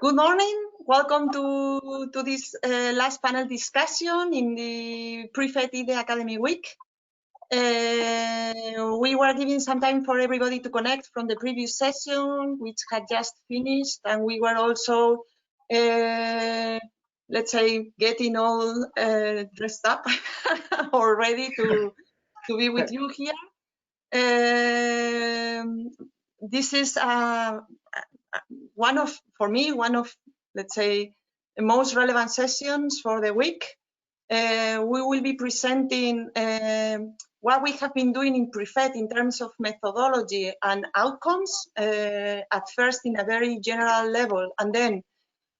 Good morning. Welcome to this last panel discussion in the PREFET IDE Academy Week. We were giving some time for everybody to connect from the previous session, which had just finished, and we were also, let's say, getting all dressed up or ready to be with you here. This is for me, one of, let's say, the most relevant sessions for the week. We will be presenting what we have been doing in PREFET in terms of methodology and outcomes, at first in a very general level, and then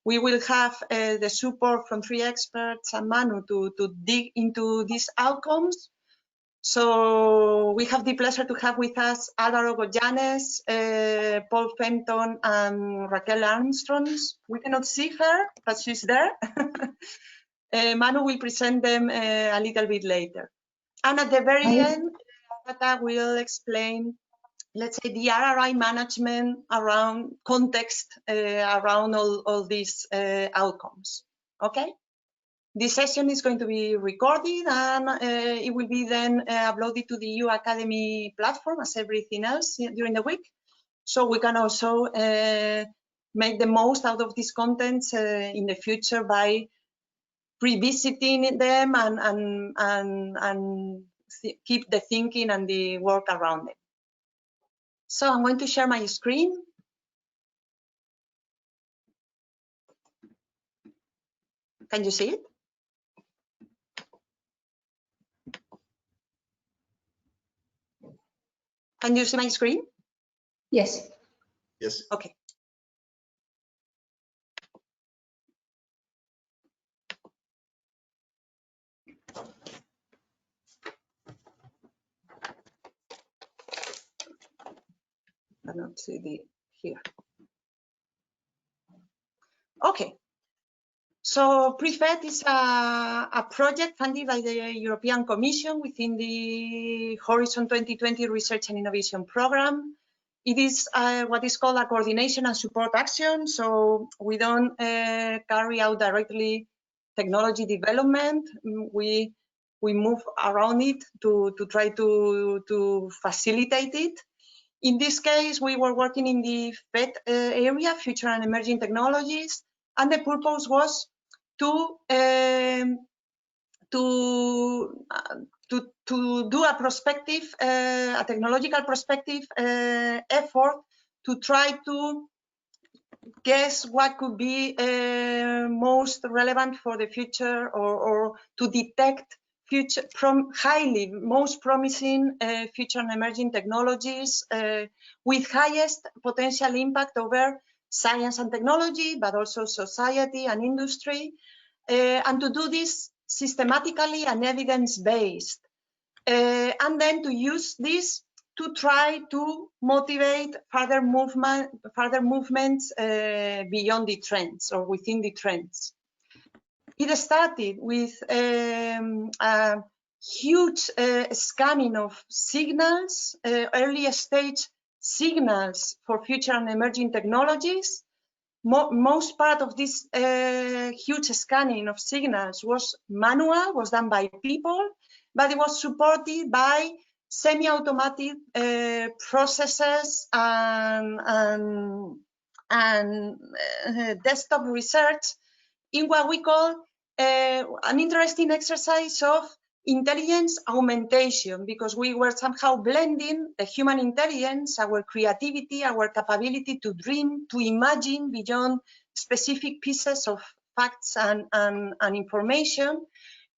we will have the support from 3 experts and Manu to dig into these outcomes. So we have the pleasure to have with us Álvaro Goyanes, Paul Fenton, and Raquel Armstrong. We cannot see her, but she's there. Manu will present them a little bit later. And at the very end, Agata will explain, let's say, the RRI management around context, around all these outcomes. Okay? This session is going to be recorded and it will be then uploaded to the EU Academy platform as everything else during the week. So we can also make the most out of these contents in the future by revisiting them and keep the thinking and the work around them. So I'm going to share my screen. Can you see it? Can you see my screen? Yes. Yes. Okay. I don't see the here. Okay. So PREFET is a project funded by the European Commission within the Horizon 2020 Research and Innovation Program. It is what is called a coordination and support action. So we don't carry out directly technology development. We move around it to try to facilitate it. In this case, we were working in the FET area, Future and Emerging Technologies, and the purpose was to do a prospective, a technological prospective effort to try to guess what could be most relevant for the future, or to detect future most promising future and emerging technologies with highest potential impact over science and technology, but also society and industry, and to do this systematically and evidence-based, and then to use this to try to motivate further movements beyond the trends or within the trends. It started with a huge scanning of signals, early stage signals for future and emerging technologies. Most part of this huge scanning of signals was manual, was done by people, but it was supported by semi-automatic processes and desktop research in what we call an interesting exercise of intelligence augmentation, because we were somehow blending the human intelligence, our creativity, our capability to dream, to imagine beyond specific pieces of facts and information,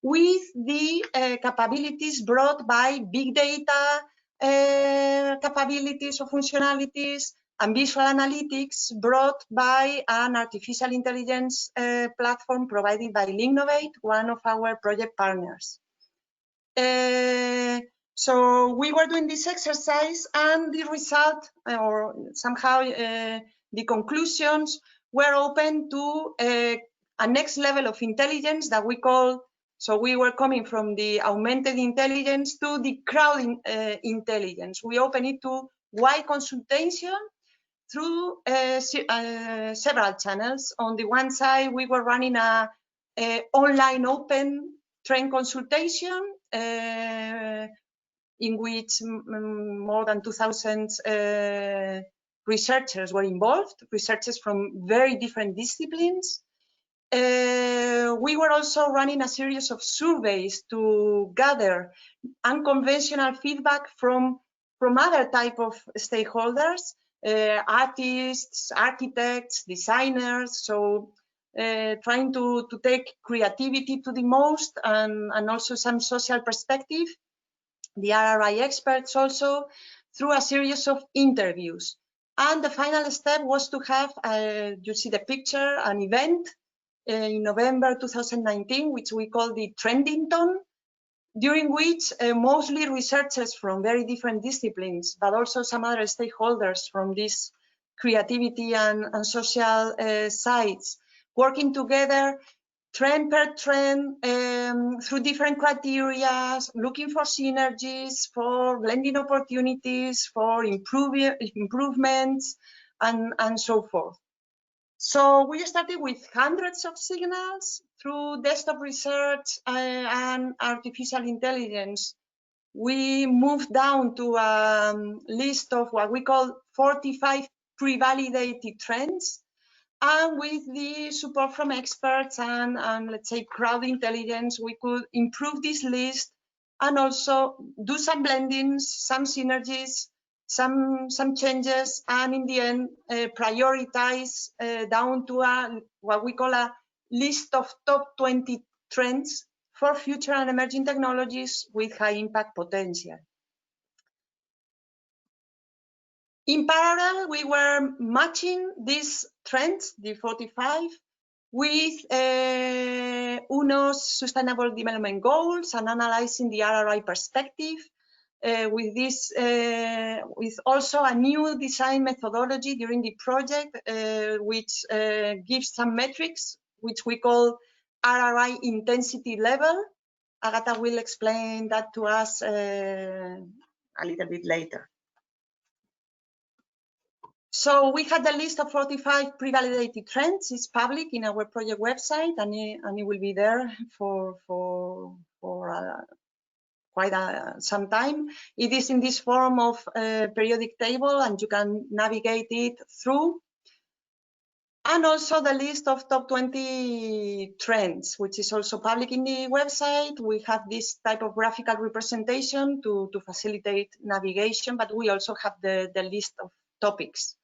with the capabilities brought by big data capabilities or functionalities and visual analytics brought by an artificial intelligence platform provided by Linnovate, one of our project partners. So we were doing this exercise, and the result, or somehow the conclusions, were open to a next level of intelligence that we call, so we were coming from the augmented intelligence to the crowd intelligence. We open it to wide consultation through several channels. On the one side, we were running a online open trend consultation in which more than 2,000 researchers were involved, researchers from very different disciplines. We were also running a series of surveys to gather unconventional feedback from other type of stakeholders, artists, architects, designers. So trying to take creativity to the most, and also some social perspective. The RRI experts also, through a series of interviews. And the final step was to have, you see the picture, an event in November 2019, which we call the Trendington, during which mostly researchers from very different disciplines, but also some other stakeholders from this creativity and social sides, working together trend per trend through different criteria, looking for synergies, for blending opportunities, for improvements, and so forth. So we started with hundreds of signals through desktop research and artificial intelligence. We moved down to a list of what we call 45 pre-validated trends. And with the support from experts and let's say crowd intelligence, we could improve this list and also do some blendings, some synergies, some changes, and in the end prioritize down to what we call a list of top 20 trends for future and emerging technologies with high impact potential. In parallel, we were matching these trends, the 45, with UNO's Sustainable Development Goals and analyzing the RRI perspective. With also a new design methodology during the project, which gives some metrics, which we call RRI intensity level. Agata will explain that to us a little bit later. So we had the list of 45 pre-validated trends. It's public in our project website, and it will be there for quite some time. It is in this form of periodic table, and you can navigate it through. And also the list of top 20 trends, which is also public in the website. We have this type of graphical representation to facilitate navigation, but we also have the list of topics.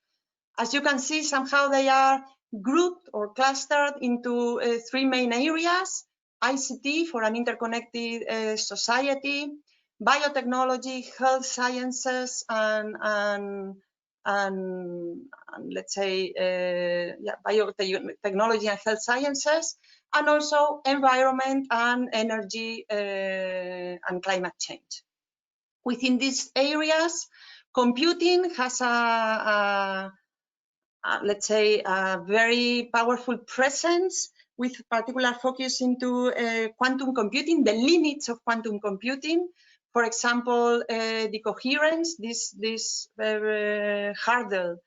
As you can see, somehow they are grouped or clustered into three main areas: ICT for an interconnected society, biotechnology, health sciences, and let's say biotechnology and health sciences, and also environment and energy and climate change. Within these areas, computing has let's say a very powerful presence, with particular focus into quantum computing, the limits of quantum computing. For example, the coherence, this hurdle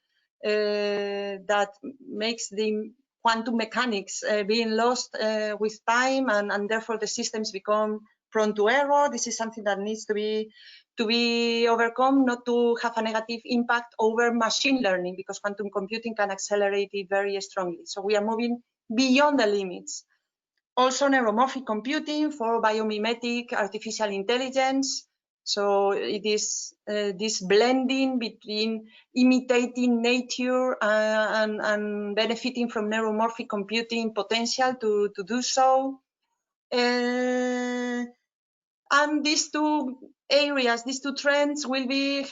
that makes the quantum mechanics being lost with time, and therefore the systems become prone to error. This is something that needs to be overcome, not to have a negative impact over machine learning, because quantum computing can accelerate it very strongly. So we are moving beyond the limits. Also neuromorphic computing for biomimetic artificial intelligence. So it is this blending between imitating nature and benefiting from neuromorphic computing potential to do so. And these two areas, these two trends will be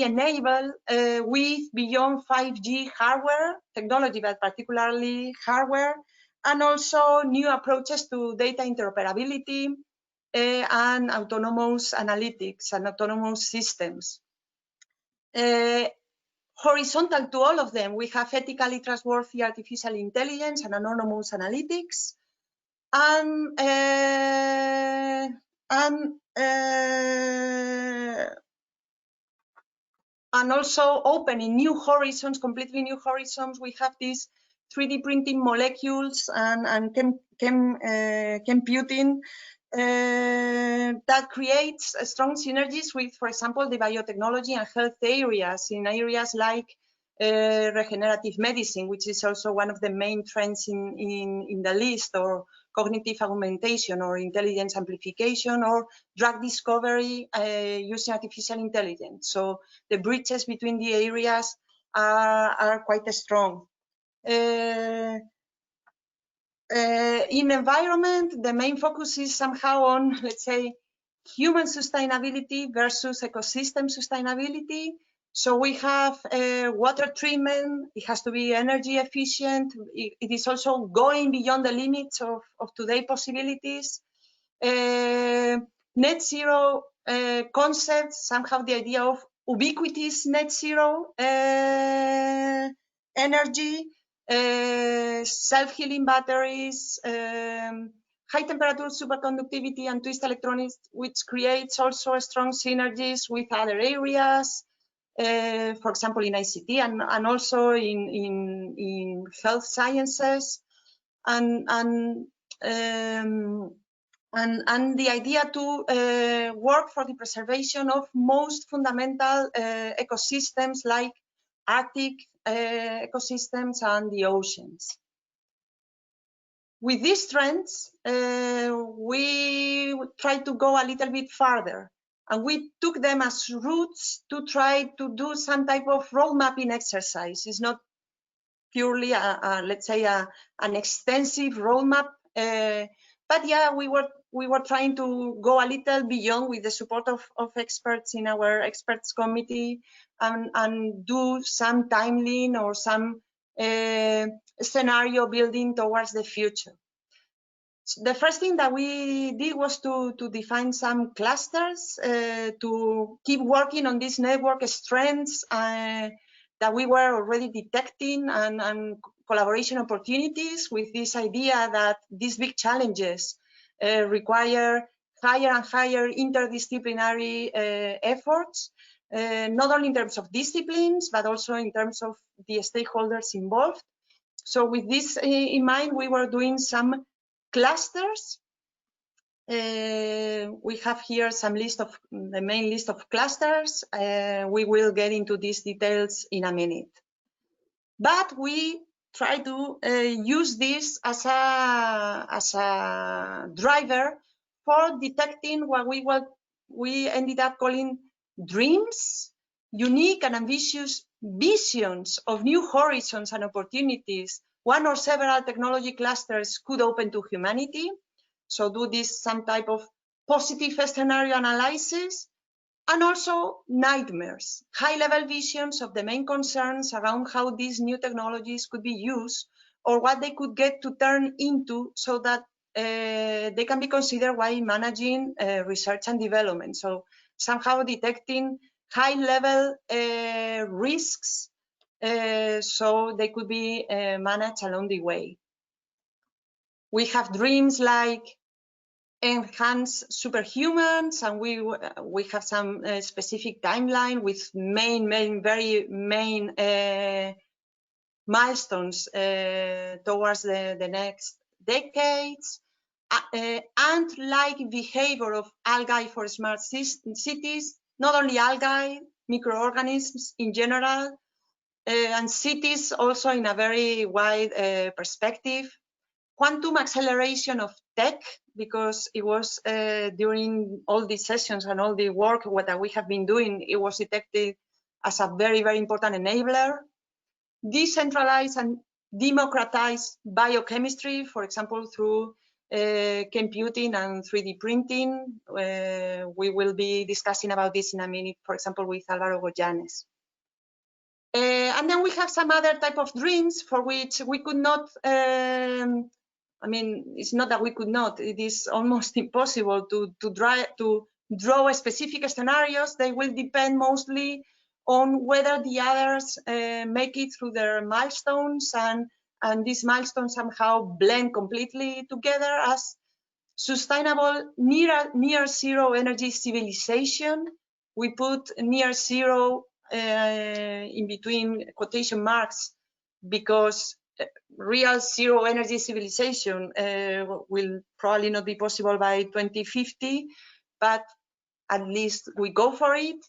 enabled with beyond 5G hardware technology, but particularly hardware, and also new approaches to data interoperability and autonomous analytics and autonomous systems. Horizontal to all of them, we have ethically trustworthy artificial intelligence and autonomous analytics. And and also opening new horizons, completely new horizons. We have these 3D printing molecules and computing that creates strong synergies with, for example, the biotechnology and health areas, in areas like regenerative medicine, which is also one of the main trends in the list, or cognitive augmentation, or intelligence amplification, or drug discovery using artificial intelligence. So the bridges between the areas are quite strong. In environment, the main focus is somehow on, let's say, human sustainability versus ecosystem sustainability. So we have water treatment. It has to be energy efficient. It is also going beyond the limits of today's possibilities. Net zero concept, somehow the idea of ubiquitous net zero energy, self-healing batteries, high temperature superconductivity and twist electronics, which creates also strong synergies with other areas, for example, in ICT and also in health sciences, and the idea to work for the preservation of most fundamental ecosystems like Arctic ecosystems and the oceans. With these trends, we try to go a little bit further, and we took them as roots to try to do some type of road mapping exercise. It's not purely, let's say, an extensive roadmap, but yeah, we were trying to go a little beyond with the support of experts in our experts committee, and do some timeline or some scenario building towards the future. So the first thing that we did was to define some clusters to keep working on these network strengths that we were already detecting, and collaboration opportunities, with this idea that these big challenges require higher and higher interdisciplinary efforts, not only in terms of disciplines, but also in terms of the stakeholders involved. So with this in mind, we were doing some clusters. We have here some list of the main list of clusters. We will get into these details in a minute. But we try to use this as a driver for detecting what we ended up calling dreams, unique and ambitious visions of new horizons and opportunities one or several technology clusters could open to humanity. So do this some type of positive scenario analysis, and also nightmares, high-level visions of the main concerns around how these new technologies could be used, or what they could get to turn into, so that they can be considered while managing research and development. So somehow detecting high-level risks, so they could be managed along the way. We have dreams like enhanced superhumans, and we have some specific timeline with very main milestones towards the next decades. Ant-like behavior of algae for smart cities, not only algae, microorganisms in general, and cities also in a very wide perspective. Quantum acceleration of tech, because it was during all these sessions and all the work that we have been doing, it was detected as a very, very important enabler. Decentralized and democratized biochemistry, for example, through computing and 3D printing. We will be discussing about this in a minute, for example, with Álvaro Goyanes. And then we have some other type of dreams for which we could not, I mean, it's not that we could not, it is almost impossible to draw specific scenarios. They will depend mostly on whether the others make it through their milestones, and these milestones somehow blend completely together as sustainable near zero energy civilization. We put near zero in between quotation marks, because real zero energy civilization will probably not be possible by 2050, but at least we go for it.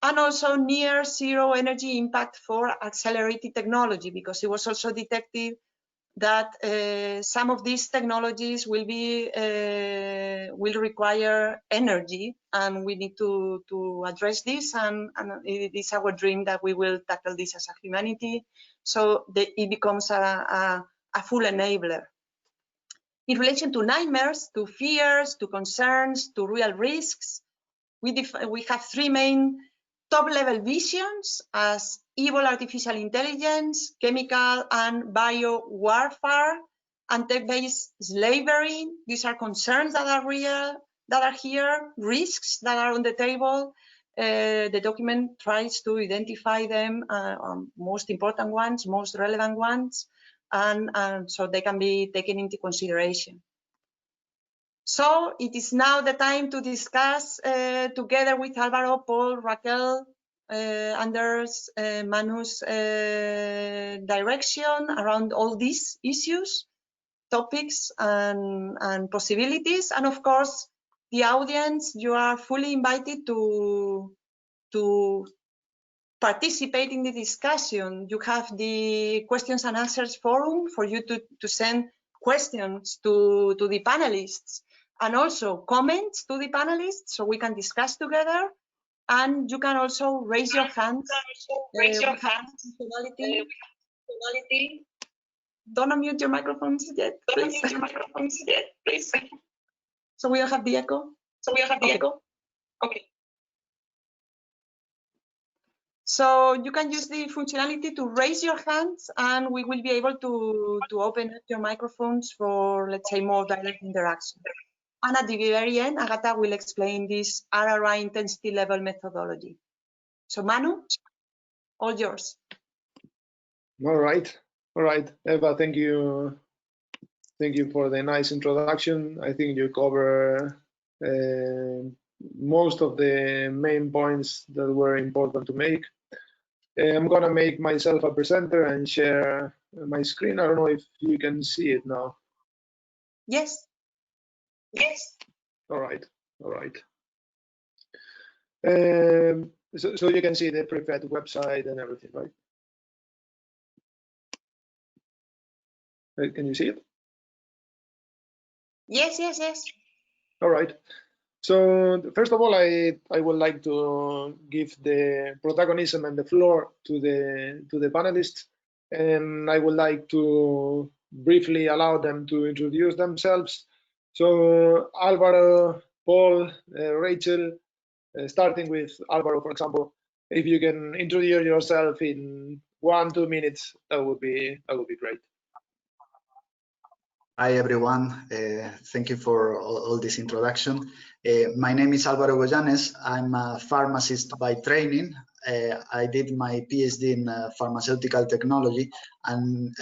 And also near zero energy impact for accelerated technology, because it was also detected that some of these technologies will require energy, and we need to address this, and it is our dream that we will tackle this as a humanity, so that it becomes a full enabler. In relation to nightmares, to fears, to concerns, to real risks, we have three main top-level visions as evil artificial intelligence, chemical and bio warfare, and tech-based slavery. These are concerns that are real, that are here, risks that are on the table. The document tries to identify them, most important ones, most relevant ones, and so they can be taken into consideration. So it is now the time to discuss together with Alvaro, Paul, Raquel, Anders, Manu's direction around all these issues, topics, and possibilities. And of course, the audience, you are fully invited to participate in the discussion. You have the questions and answers forum for you to send questions to the panelists, and also comments to the panelists, so we can discuss together. And you can also raise your hands. Don't unmute your microphones yet, please. So we don't have the echo. Okay. So you can use the functionality to raise your hands, and we will be able to open up your microphones for, let's say, more direct interaction. And at the very end, Agata will explain this RRI intensity level methodology. So Manu, all yours. All right. Eva, thank you. Thank you for the nice introduction. I think you cover most of the main points that were important to make. I'm gonna make myself a presenter and share my screen. I don't know if you can see it now. Yes. All right. So you can see the PREFET website and everything, right? Can you see it? Yes. All right. So first of all, I would like to give the protagonism and the floor to the panelists, and I would like to briefly allow them to introduce themselves. So Alvaro, Paul, Rachel, starting with Alvaro, for example, if you can introduce yourself in 1-2 minutes, that would be great. Hi everyone, thank you for all this introduction. My name is Álvaro Goyanes. I'm a pharmacist by training. I did my PhD in pharmaceutical technology, and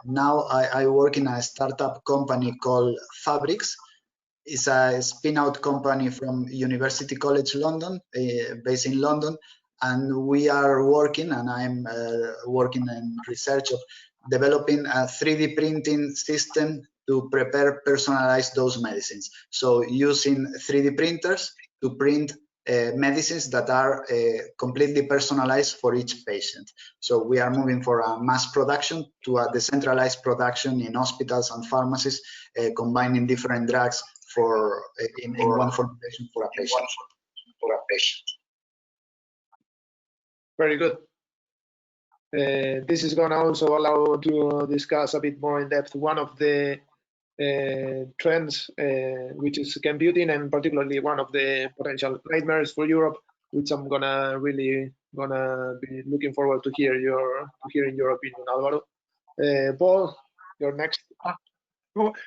now I work in a startup company called Fabrics. It's a spin-out company from University College London, based in London, and we are working, and I'm working in research of developing a 3D printing system to prepare personalized dose medicines. So using 3D printers to print medicines that are completely personalized for each patient. So we are moving for a mass production to a decentralized production in hospitals and pharmacies, combining different drugs for in one formulation for a patient. Very good. This is going to also allow to discuss a bit more in depth one of the trends, which is computing, and particularly one of the potential nightmares for Europe, which I'm really gonna be looking forward to hearing your opinion, Alvaro. Paul, you're next.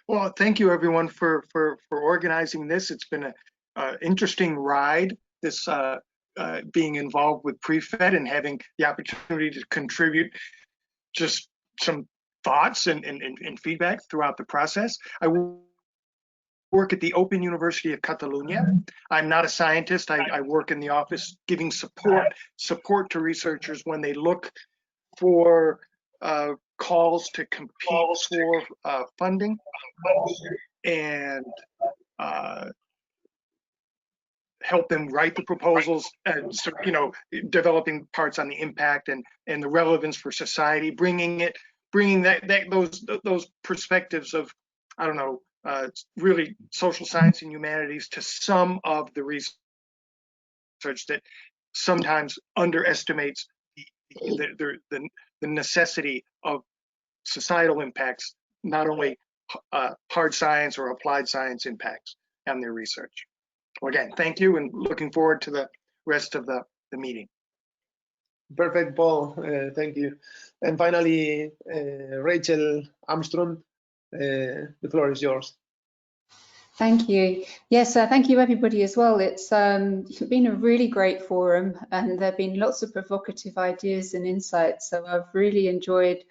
Well, thank you everyone for organizing this. It's been an interesting ride, this being involved with PREFET and having the opportunity to contribute just some thoughts and feedback throughout the process. I work at the Open University of Catalonia. I'm not a scientist. I work in the office giving support to researchers when they look for calls to compete for funding and help them write the proposals and, you know, developing parts on the impact and the relevance for society, bringing those perspectives of, I don't know, really social science and humanities to some of the research that sometimes underestimates the necessity of societal impacts, not only hard science or applied science impacts on their research. Well, again, thank you, and looking forward to the rest of the meeting. Perfect, Paul. Thank you. And finally, Rachel Armstrong, the floor is yours. Thank you. Yes, thank you everybody as well. It's been a really great forum, and there have been lots of provocative ideas and insights, so I've really enjoyed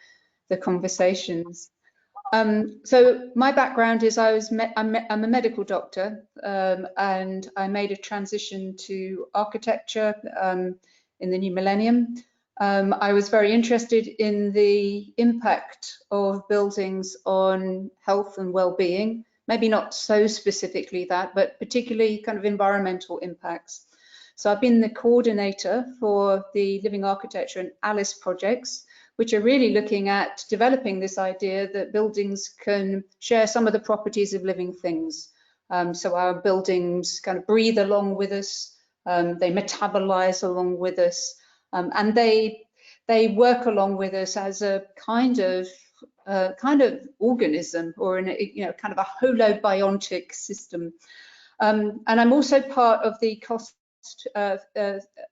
the conversations. So my background is I'm a medical doctor, and I made a transition to architecture in the new millennium. I was very interested in the impact of buildings on health and well-being, maybe not so specifically that, but particularly kind of environmental impacts. So I've been the coordinator for the Living Architecture and ALICE projects, which are really looking at developing this idea that buildings can share some of the properties of living things. So our buildings kind of breathe along with us, they metabolize along with us, and they work along with us as a kind of organism, or kind of a holobiontic system. And I'm also part of the cost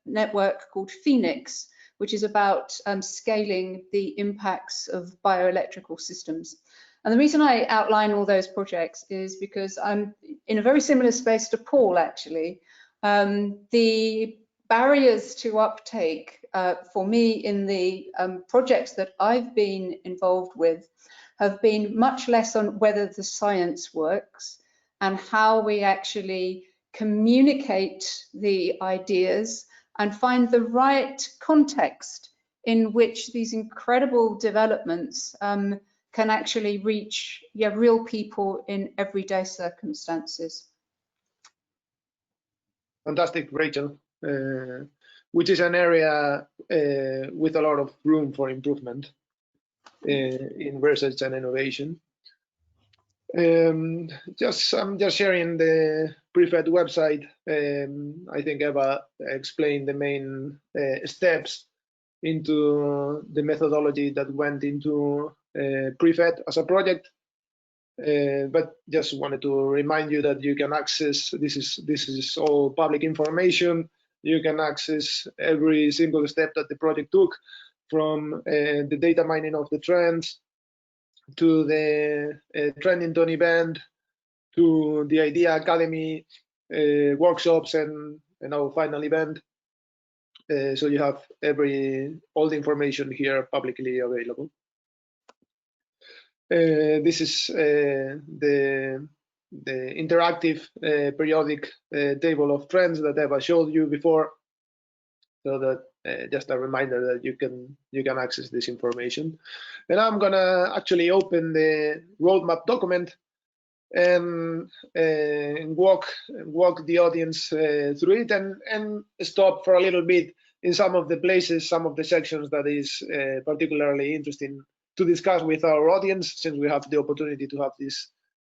network called Phoenix, which is about scaling the impacts of bioelectrical systems. And the reason I outline all those projects is because I'm in a very similar space to Paul, actually. The barriers to uptake for me in the projects that I've been involved with have been much less on whether the science works and how we actually communicate the ideas and find the right context in which these incredible developments can actually reach real people in everyday circumstances. Fantastic, Rachel, which is an area with a lot of room for improvement in research and innovation. I'm just sharing the PREFET website. I think Eva explained the main steps into the methodology that went into PREFET as a project. But just wanted to remind you that you can access, this is all public information. You can access every single step that the project took, from the data mining of the trends, to the Trending Tony Band, to the Idea Academy workshops, and our final event. So you have all the information here publicly available. This is the interactive periodic table of trends that Eva showed you before. So that just a reminder that you can access this information. And I'm gonna actually open the roadmap document and walk the audience through it, and stop for a little bit in some of the places, some of the sections that is particularly interesting to discuss with our audience, since we have the opportunity to have these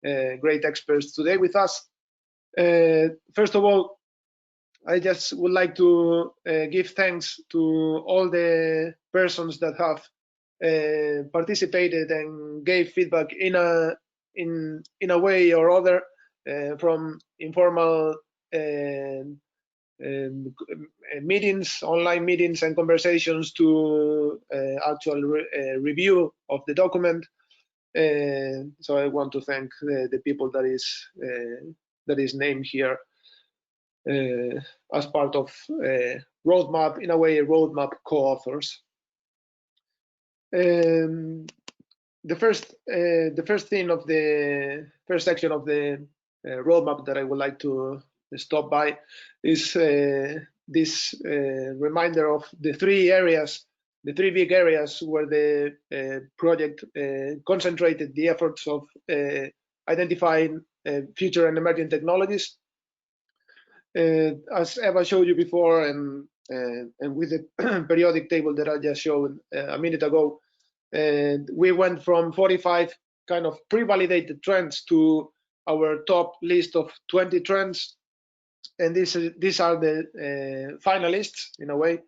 great experts today with us. First of all, I just would like to give thanks to all the persons that have participated and gave feedback in a way or other, from informal meetings, online meetings and conversations, to actual review of the document. So I want to thank the people that is named here as part of roadmap, in a way, roadmap co-authors. The first thing of the first section of the roadmap that I would like to stop by is this reminder of the three big areas where the project concentrated the efforts of identifying future and emerging technologies. As Eva showed you before, and with the periodic table that I just showed a minute ago, we went from 45 kind of pre-validated trends to our top list of 20 trends, and these are the finalists in a way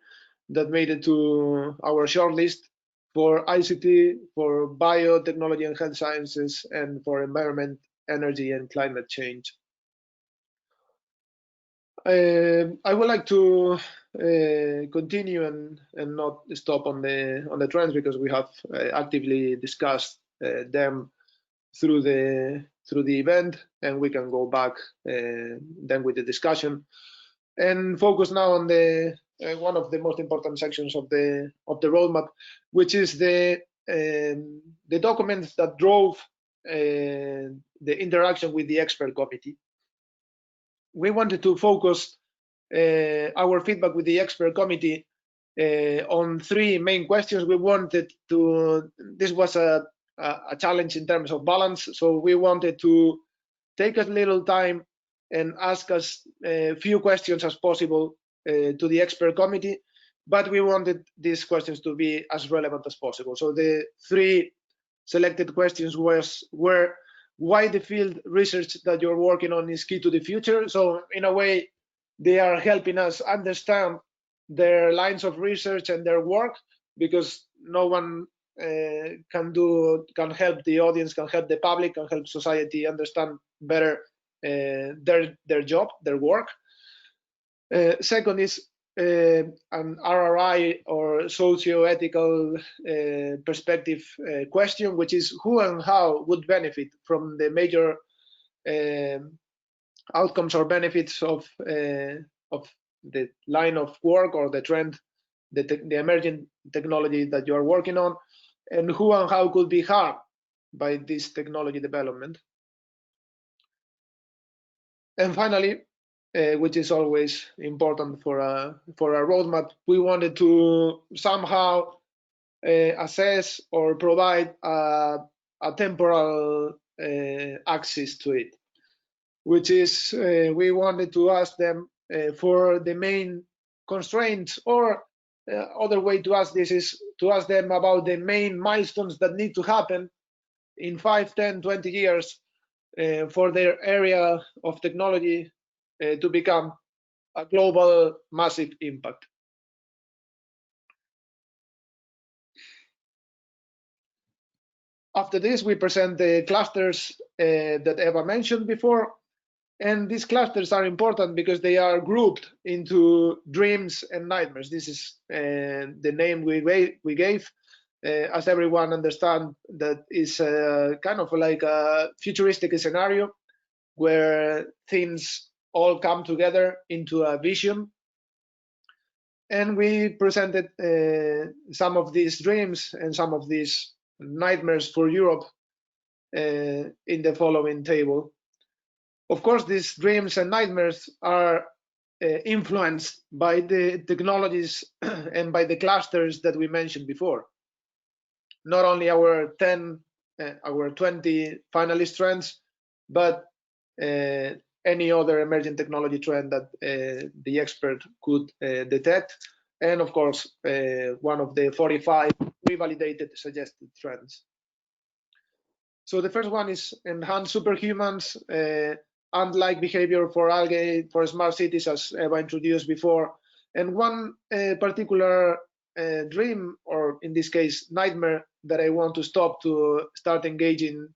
that made it to our short list for ICT, for biotechnology and health sciences, and for environment, energy, and climate change. I would like to continue and not stop on the trends, because we have actively discussed them through the event, and we can go back then with the discussion and focus now on the one of the most important sections of the roadmap, which is the documents that drove the interaction with the expert committee. We wanted to focus our feedback with the expert committee on three main questions. We wanted to, this was a challenge in terms of balance, so we wanted to take a little time and ask as few questions as possible to the expert committee, but we wanted these questions to be as relevant as possible. So the three selected questions were why the field research that you're working on is key to the future. So in a way, they are helping us understand their lines of research and their work, because no one can help the audience, can help the public, can help society understand better their job, their work. Second is an RRI or socio-ethical perspective question, which is who and how would benefit from the major outcomes or benefits of the line of work or the trend, the emerging technology that you are working on, and who and how could be harmed by this technology development. And finally, which is always important for a roadmap, we wanted to somehow assess or provide a temporal axis to it, which is we wanted to ask them for the main constraints, or other way to ask this is to ask them about the main milestones that need to happen in 5, 10, 20 years for their area of technology to become a global massive impact. After this, we present the clusters that Eva mentioned before. And these clusters are important because they are grouped into dreams and nightmares. This is the name we gave. As everyone understands, that is kind of like a futuristic scenario where things all come together into a vision. And we presented some of these dreams and some of these nightmares for Europe in the following table. Of course, these dreams and nightmares are influenced by the technologies and by the clusters that we mentioned before. Not only our 20 finalist trends, but any other emerging technology trend that the expert could detect. And of course, one of the 45 pre-validated suggested trends. So the first one is enhanced superhumans, ant-like behavior for algae, for smart cities, as Eva introduced before. And one particular dream, or in this case, nightmare, that I want to stop to start engaging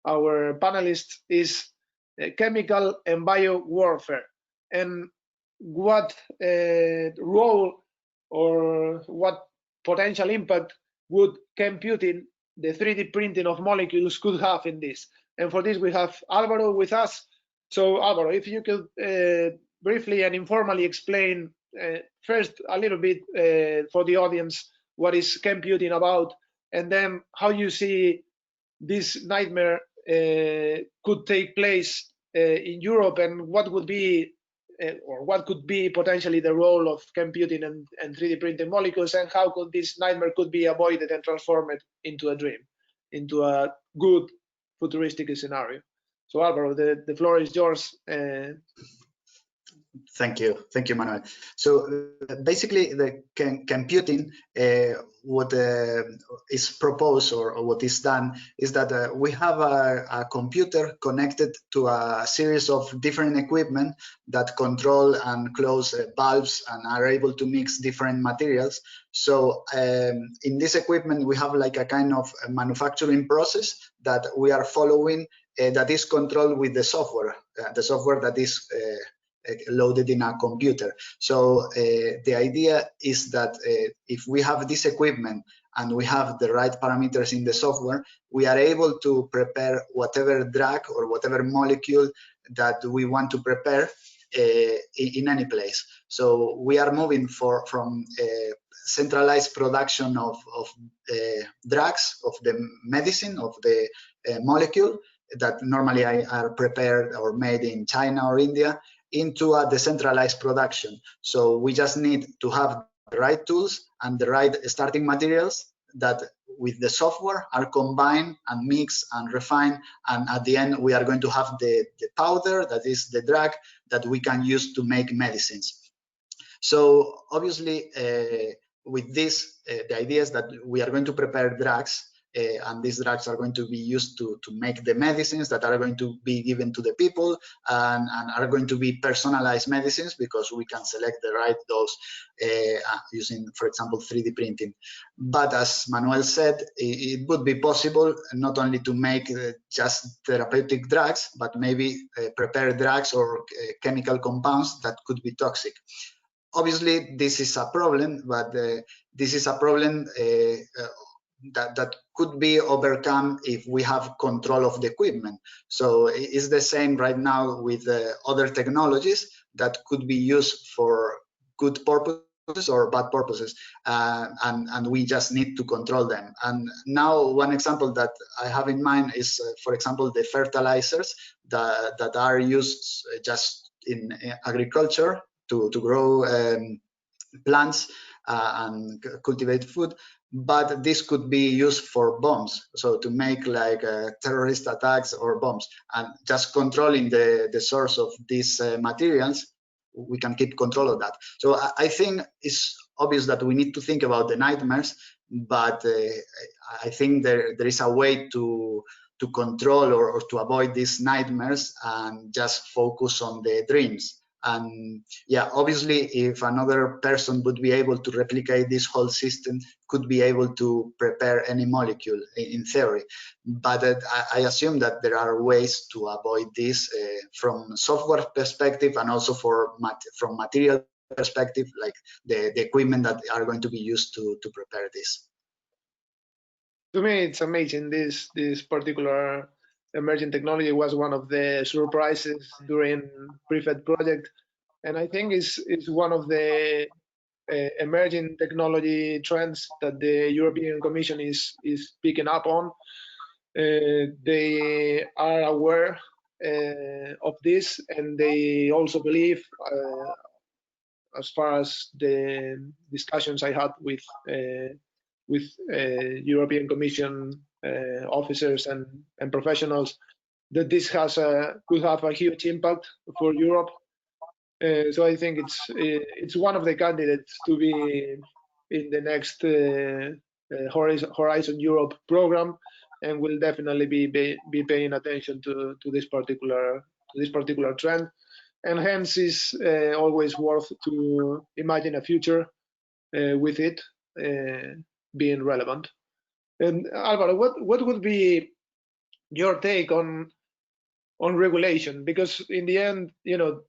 our panelists is chemical and bio warfare. And what role or what potential impact would computing, the 3D printing of molecules, could have in this. And for this, we have Alvaro with us. So Alvaro, if you could briefly and informally explain first a little bit for the audience what is computing about, and then how you see this nightmare could take place in Europe, and what would be or what could be potentially the role of computing and 3D printing molecules, and how could this nightmare could be avoided and transformed into a dream, into a good futuristic scenario. So Alvaro, the floor is yours. Thank you, Manuel. So basically, the computing, what is proposed or what is done is that we have a computer connected to a series of different equipment that control and close valves and are able to mix different materials. So in this equipment, we have like a kind of a manufacturing process that we are following that is controlled with the software that is loaded in a computer. So the idea is that if we have this equipment and we have the right parameters in the software, we are able to prepare whatever drug or whatever molecule that we want to prepare in any place. So we are moving from centralized production of drugs, of the medicine, of the molecule that normally are prepared or made in China or India, into a decentralized production. So we just need to have the right tools and the right starting materials that with the software are combined and mixed and refined, and at the end we are going to have the powder that is the drug that we can use to make medicines. So obviously with this, the idea is that we are going to prepare drugs, and these drugs are going to be used to make the medicines that are going to be given to the people, and are going to be personalized medicines because we can select the right dose using, for example, 3D printing. But as Manuel said, it would be possible not only to make just therapeutic drugs, but maybe prepare drugs or chemical compounds that could be toxic. Obviously, this is a problem, but this is a problem that could be overcome if we have control of the equipment. So it's the same right now with other technologies that could be used for good purposes or bad purposes, and we just need to control them. And now one example that I have in mind is, for example, the fertilizers that are used just in agriculture to grow plants and cultivate food, but this could be used for bombs, so to make like terrorist attacks or bombs. And just controlling the source of these materials, we can keep control of that. So I think it's obvious that we need to think about the nightmares, but I think there is a way to control or to avoid these nightmares and just focus on the dreams. And yeah, obviously, if another person would be able to replicate this whole system, could be able to prepare any molecule in theory. But I assume that there are ways to avoid this from software perspective and also from material perspective, like the equipment that are going to be used to prepare this. To me, it's amazing. This particular emerging technology was one of the surprises during PREFET project, and I think it's one of the emerging technology trends that the European Commission is picking up on. They are aware of this, and they also believe, as far as the discussions I had with European Commission officers and professionals, that this could have a huge impact for Europe. So I think it's one of the candidates to be in the next Horizon Europe program, and will definitely be paying attention to this particular trend. And hence is always worth to imagine a future with it being relevant. And Alvaro, what would be your take on regulation? Because in the end, you know,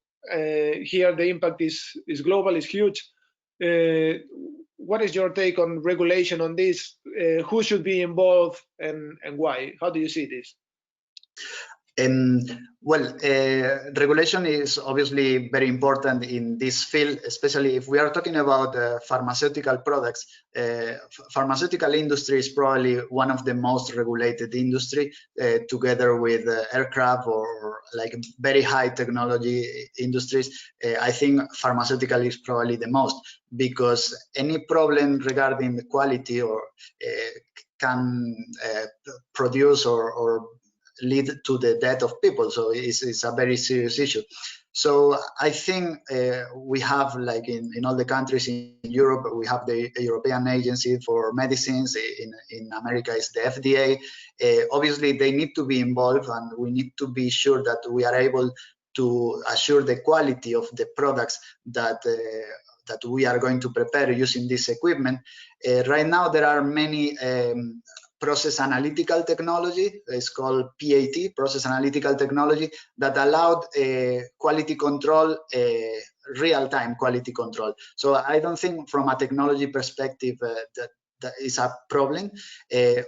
here the impact is global, is huge. What is your take on regulation on this? Who should be involved and why? How do you see this? Regulation is obviously very important in this field, especially if we are talking about pharmaceutical products. Pharmaceutical industry is probably one of the most regulated industry, together with aircraft or like very high technology industries. I think pharmaceutical is probably the most, because any problem regarding the quality or can produce or lead to the death of people. So it's a very serious issue. So I think we have, like in all the countries in Europe, we have the European Agency for Medicines. In America, it's the FDA. Obviously, they need to be involved, and we need to be sure that we are able to assure the quality of the products that that we are going to prepare using this equipment. Right now, there are many process analytical technology, it's called PAT, process analytical technology, that allowed quality control, real-time quality control. So I don't think from a technology perspective that is a problem.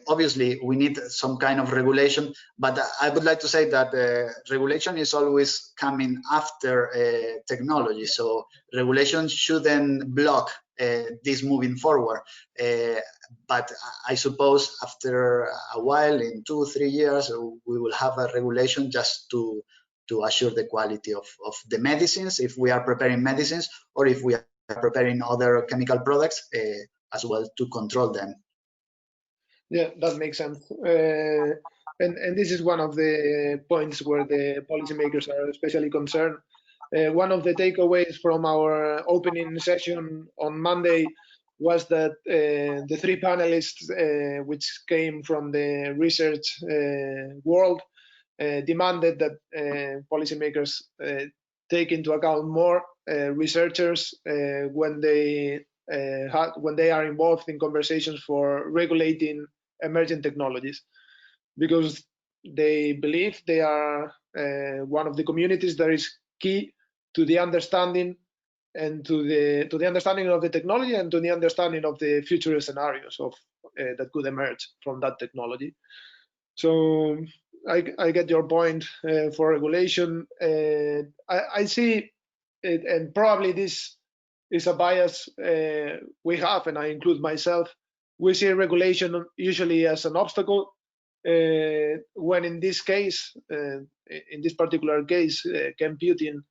Obviously, we need some kind of regulation, but I would like to say that regulation is always coming after technology. So regulation shouldn't block this moving forward. But I suppose after a while, in 2 or 3 years, we will have a regulation just to assure the quality of the medicines, if we are preparing medicines, or if we are preparing other chemical products as well, to control them. Yeah, that makes sense. And this is one of the points where the policymakers are especially concerned. One of the takeaways from our opening session on Monday was that the 3 panelists, which came from the research world, demanded that policymakers take into account more researchers when they are involved in conversations for regulating emerging technologies, because they believe they are one of the communities that is key to the understanding and to the understanding of the technology and to the understanding of the future scenarios of that could emerge from that technology. So I get your point for regulation. I see it, and probably this is a bias we have, and I include myself. We see regulation usually as an obstacle, when in this case, in this particular case, computing,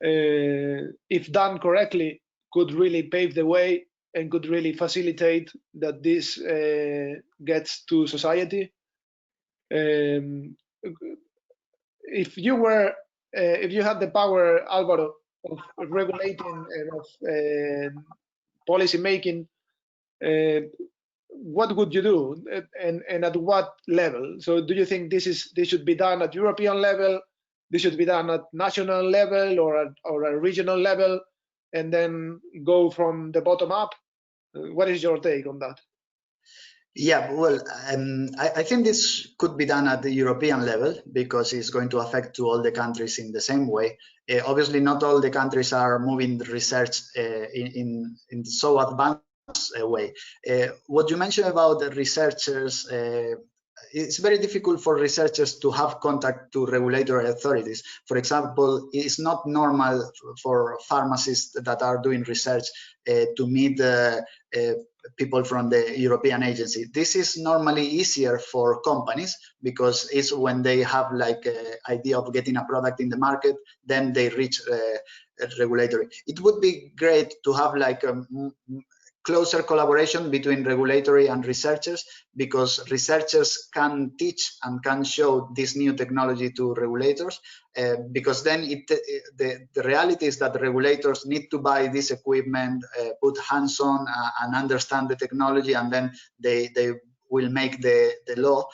if done correctly, could really pave the way and could really facilitate that this gets to society. If you had the power, Alvaro, of regulating and of policy making, what would you do, and at what level? So do you think this should be done at European level, this should be done at national level, or a regional level, and then go from the bottom up? What is your take on that? Yeah, well, I think this could be done at the European level, because it's going to affect to all the countries in the same way. Obviously, not all the countries are moving the research in so advanced a way. What you mentioned about the researchers, it's very difficult for researchers to have contact to regulatory authorities. For example, it's not normal for pharmacists that are doing research to meet people from the European agency. This is normally easier for companies, because it's when they have like an idea of getting a product in the market, then they reach regulatory. It would be great to have like a closer collaboration between regulatory and researchers, because researchers can teach and can show this new technology to regulators, because then the reality is that the regulators need to buy this equipment, put hands-on and understand the technology, and then they will make the law.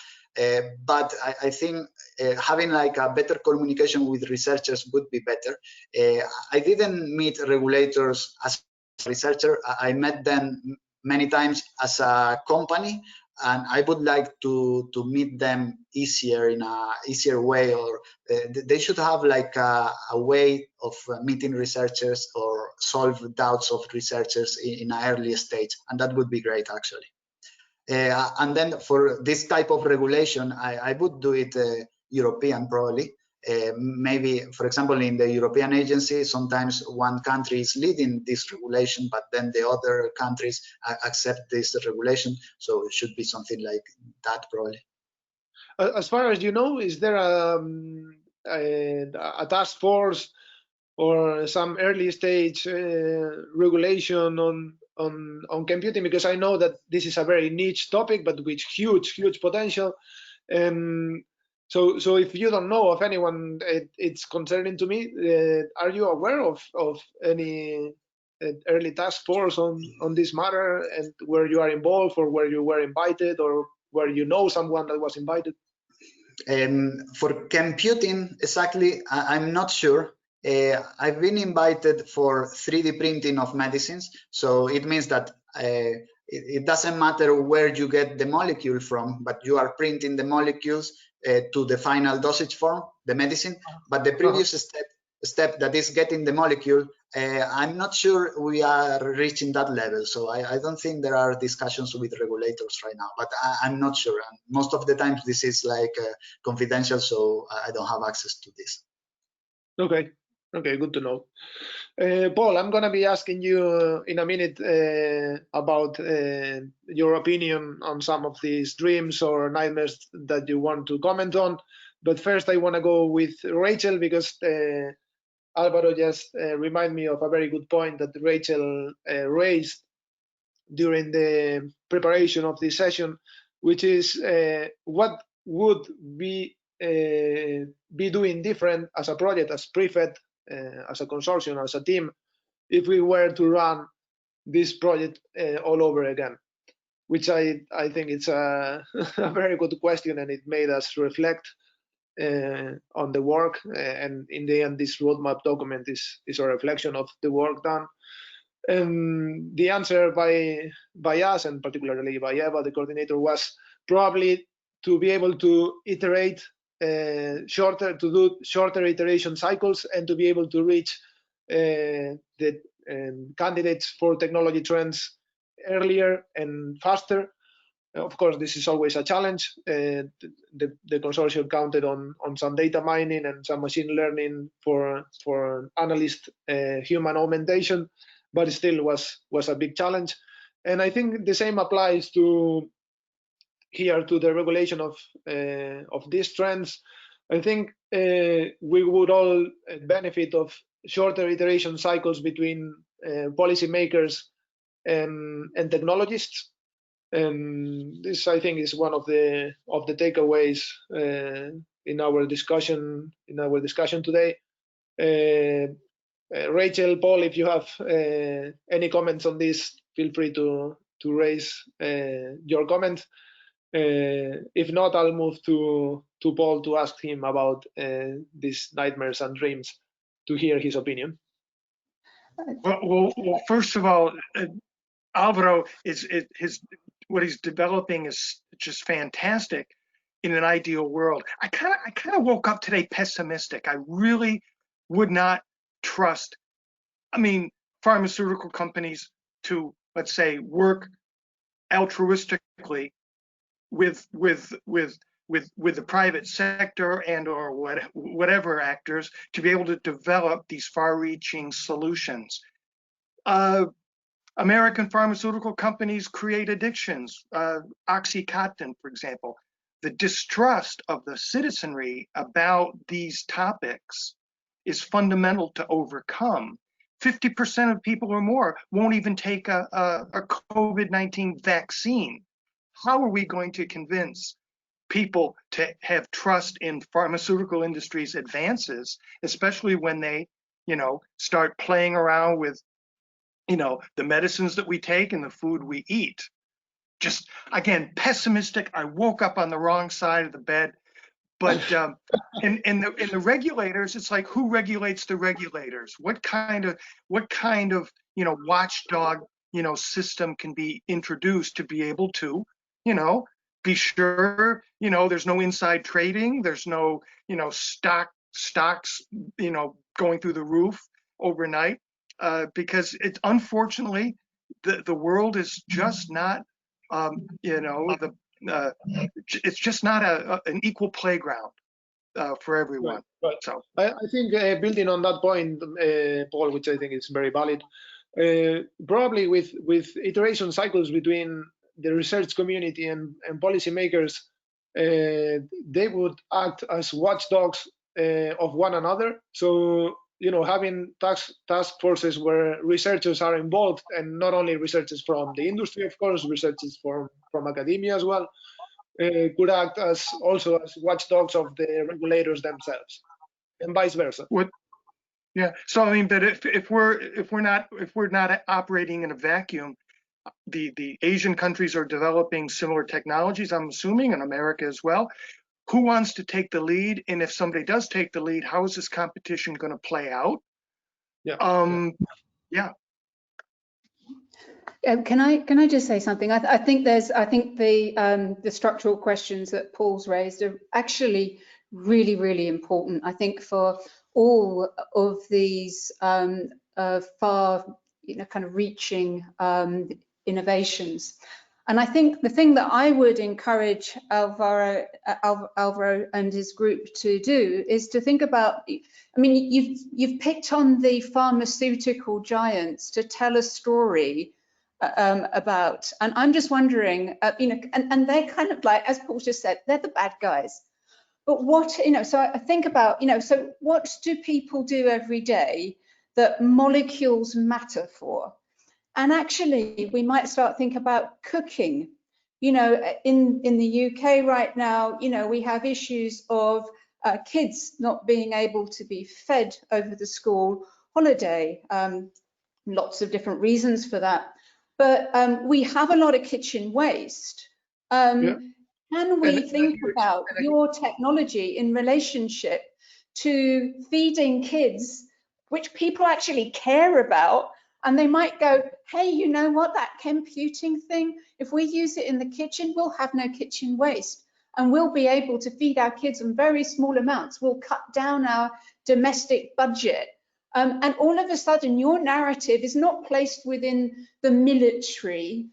But I think having like a better communication with researchers would be better. I didn't meet regulators as researcher. I met them many times as a company, and I would like to meet them easier, in a easier way, or they should have like a way of meeting researchers or solve doubts of researchers in an early stage, and that would be great actually. And then for this type of regulation, I would do it European probably. Maybe, for example, in the European agency, sometimes one country is leading this regulation, but then the other countries accept this regulation. So it should be something like that, probably. As far as you know, is there a task force or some early stage regulation on computing? Because I know that this is a very niche topic, but with huge potential. So if you don't know of anyone, it's concerning to me. Are you aware of any early task force on this matter, and where you are involved, or where you were invited, or where you know someone that was invited? For computing, exactly, I'm not sure. I've been invited for 3D printing of medicines, so it means that it doesn't matter where you get the molecule from, but you are printing the molecules to the final dosage form, the medicine. But the previous step that is getting the molecule, I'm not sure we are reaching that level. So I don't think there are discussions with regulators right now, but I'm not sure. And most of the times this is like confidential, so I don't have access to this. Okay, good to know. Paul, I'm going to be asking you in a minute about your opinion on some of these dreams or nightmares that you want to comment on. But first, I want to go with Rachel, because Alvaro just reminded me of a very good point that Rachel raised during the preparation of this session, which is what would we be doing different as a project, as PREFET, as a consortium, as a team, if we were to run this project all over again? Which I think it's a, a very good question, and it made us reflect on the work. And in the end, this roadmap document is a reflection of the work done. The answer by us, and particularly by Eva, the coordinator, was probably to be able to iterate to do shorter iteration cycles, and to be able to reach the candidates for technology trends earlier and faster. Of course, this is always a challenge. The consortium counted on some data mining and some machine learning for analyst human augmentation, but it still was a big challenge. And I think the same applies to here, to the regulation of these trends. I think we would all benefit of shorter iteration cycles between policymakers and technologists. And this, I think, is one of the takeaways in our discussion today. Rachel, Paul, if you have any comments on this, feel free to raise your comment. If not, I'll move to Paul to ask him about these nightmares and dreams, to hear his opinion. Well, first of all, Alvaro what he's developing is just fantastic in an ideal world. I kind of woke up today pessimistic. I really would not trust, pharmaceutical companies to, let's say, work altruistically with the private sector and or whatever actors to be able to develop these far-reaching solutions. American pharmaceutical companies create addictions. Oxycontin, for example. The distrust of the citizenry about these topics is fundamental to overcome. 50% of people or more won't even take a COVID-19 vaccine. How are we going to convince people to have trust in pharmaceutical industry's advances, especially when they, start playing around with, the medicines that we take and the food we eat? Just, again, pessimistic. I woke up on the wrong side of the bed. But in the regulators, it's like, who regulates the regulators? What kind of watchdog system can be introduced to be able to be sure there's no inside trading, there's no stocks going through the roof overnight, because it's unfortunately the world is just not it's just not an equal playground. for everyone. Right. So I think building on that point, Paul, which I think is very valid, probably with iteration cycles between the research community and policymakers, they would act as watchdogs of one another. So, you know, having task forces where researchers are involved, and not only researchers from the industry, of course, researchers from academia as well, could act as also as watchdogs of the regulators themselves, and vice versa. yeah. So I mean, but if we're not operating in a vacuum, the Asian countries are developing similar technologies, I'm assuming, and America as well. Who wants to take the lead? And if somebody does take the lead, how is this competition going to play out? Yeah. Can I just say something? I think the structural questions that Paul's raised are actually really important. I think for all of these far, you know, kind of reaching innovations. And I think the thing that I would encourage Alvaro and his group to do is to think about, I mean, you've picked on the pharmaceutical giants to tell a story about, and I'm just wondering, you know, and they're kind of like, as Paul just said, they're the bad guys. But what, you know, so I think about, you know, so what do people do every day that molecules matter for? And actually, we might start thinking about cooking. You know, in the UK right now, you know, we have issues of kids not being able to be fed over the school holiday. Lots of different reasons for that. But we have a lot of kitchen waste. Can we think about your technology in relationship to feeding kids, which people actually care about? And they might go, hey, you know what, that computing thing, if we use it in the kitchen, we'll have no kitchen waste. And we'll be able to feed our kids in very small amounts. We'll cut down our domestic budget. And all of a sudden, your narrative is not placed within the military,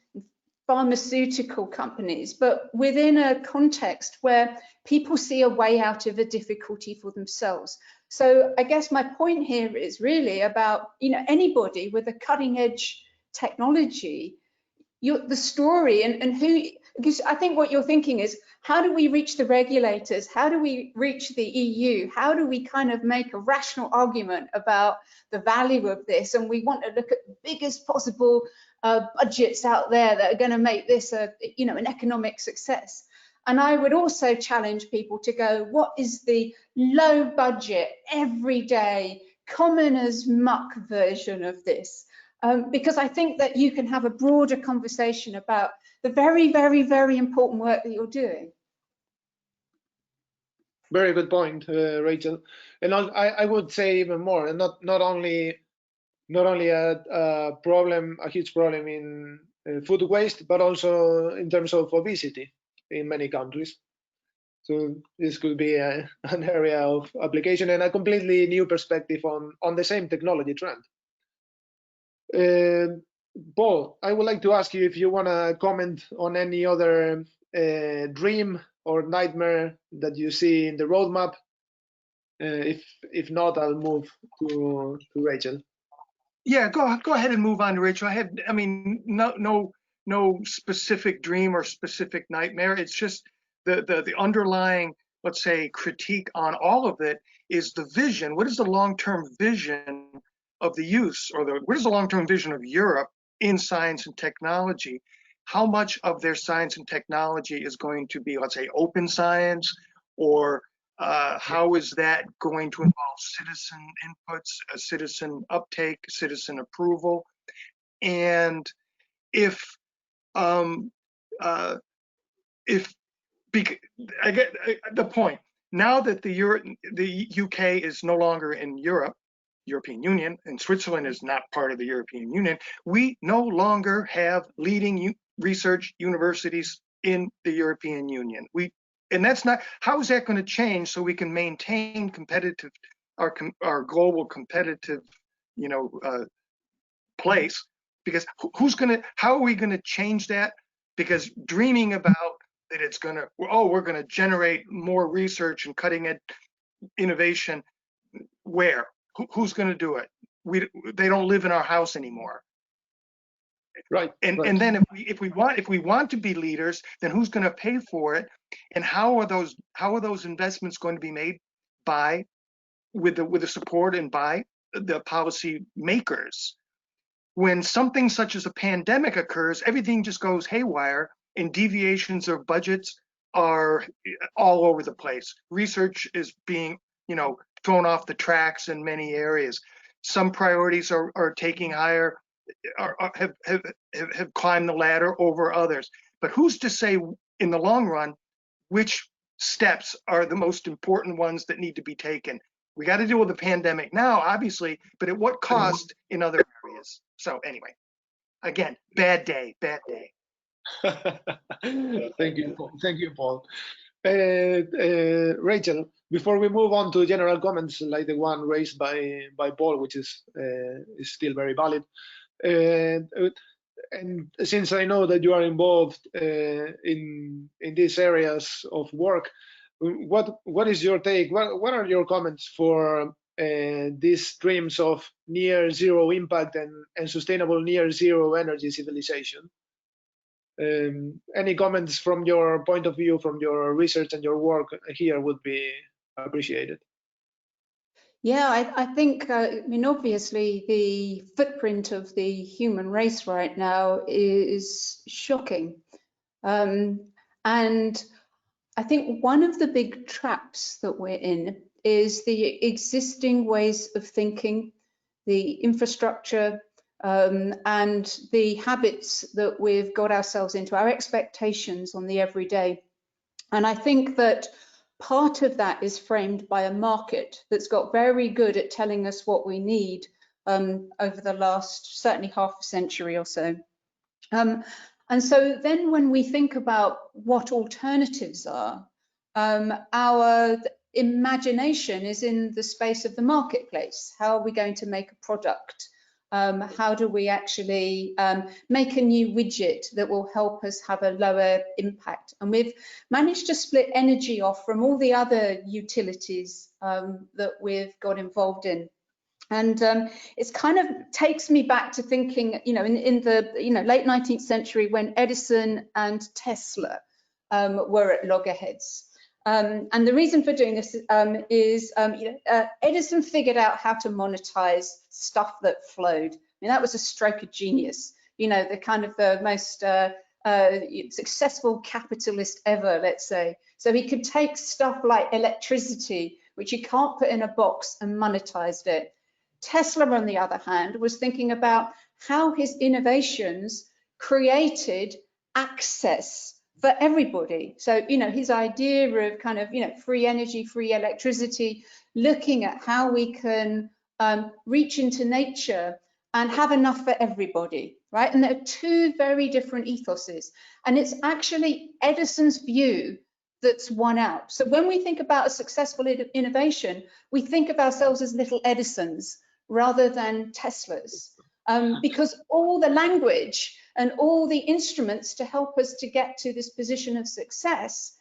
pharmaceutical companies, but within a context where people see a way out of a difficulty for themselves. So I guess my point here is really about, you know, anybody with a cutting edge technology, the story and who, because I think what you're thinking is, how do we reach the regulators? How do we reach the EU? How do we kind of make a rational argument about the value of this? And we want to look at the biggest possible budgets out there that are going to make this a, you know, an economic success. And I would also challenge people to go, what is the low budget, everyday, common as muck version of this? Because I think that you can have a broader conversation about the very important work that you're doing. Very good point, Rachel. And I would say even more, and not only a problem, a huge problem in food waste, but also in terms of obesity in many countries. So this could be an area of application and a completely new perspective on the same technology trend. Paul, I would like to ask you if you want to comment on any other dream or nightmare that you see in the roadmap. If not, I'll move to Rachel. Yeah, go ahead and move on to Rachel. I mean, no specific dream or specific nightmare. It's just the underlying, let's say, critique on all of it is the vision. What is the long-term vision of the use, or what is the long-term vision of Europe in science and technology? How much of their science and technology is going to be, let's say, open science, or how is that going to involve citizen inputs, citizen uptake, citizen approval? And if I get the point. Now that the UK is no longer in European Union, and Switzerland is not part of the European Union, we no longer have leading research universities in the European Union. And that's not, how is that going to change so we can maintain competitive, our global competitive, you know, place? Because how are we going to change that? Because dreaming about that it's going to, we're going to generate more research and cutting innovation where? Who's going to do it? They don't live in our house anymore. Right. And then if we want to be leaders, then who's going to pay for it? And how are those investments going to be made by with the support and by the policy makers? When something such as a pandemic occurs, everything just goes haywire, and deviations of budgets are all over the place. Research is being, thrown off the tracks in many areas. Some priorities are taking higher, have climbed the ladder over others. But who's to say in the long run which steps are the most important ones that need to be taken? We got to deal with the pandemic now, obviously, but at what cost in other areas? So anyway, again, bad day. Thank you, Paul. Rachel, before we move on to general comments like the one raised by Paul, which is still very valid, and since I know that you are involved in these areas of work, what is your take? What are your comments for these streams of near zero impact and sustainable near zero energy civilization? Any comments from your point of view, from your research and your work here would be appreciated. Yeah, I think, obviously the footprint of the human race right now is shocking. And I think one of the big traps that we're in is the existing ways of thinking, the infrastructure, and the habits that we've got ourselves into, our expectations on the everyday. And I think that part of that is framed by a market that's got very good at telling us what we need over the last certainly half a century or so. And so then when we think about what alternatives are, our imagination is in the space of the marketplace. How are we going to make a product? How do we actually make a new widget that will help us have a lower impact? And we've managed to split energy off from all the other utilities that we've got involved in. And it's kind of takes me back to thinking, in the late 19th century when Edison and Tesla were at loggerheads. And the reason for doing this is Edison figured out how to monetize stuff that flowed. I mean, that was a stroke of genius. The kind of the most successful capitalist ever, let's say. So he could take stuff like electricity, which you can't put in a box, and monetized it. Tesla, on the other hand, was thinking about how his innovations created access for everybody. So, his idea of kind of, free energy, free electricity, looking at how we can reach into nature and have enough for everybody, right? And there are two very different ethoses. And it's actually Edison's view that's won out. So when we think about a successful innovation, we think of ourselves as little Edisons rather than Teslas, because all the language and all the instruments to help us to get to this position of success,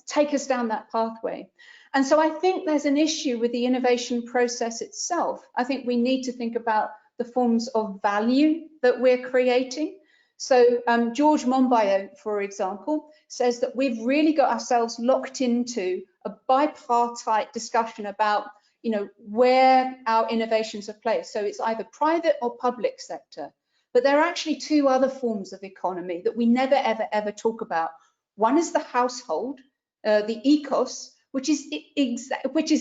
take us down that pathway. And so I think there's an issue with the innovation process itself. I think we need to think about the forms of value that we're creating. So George Monbiot, for example, says that we've really got ourselves locked into a bipartite discussion about where our innovations are placed. So it's either private or public sector. But there are actually two other forms of economy that we never, ever talk about. One is the household, the ecos, which is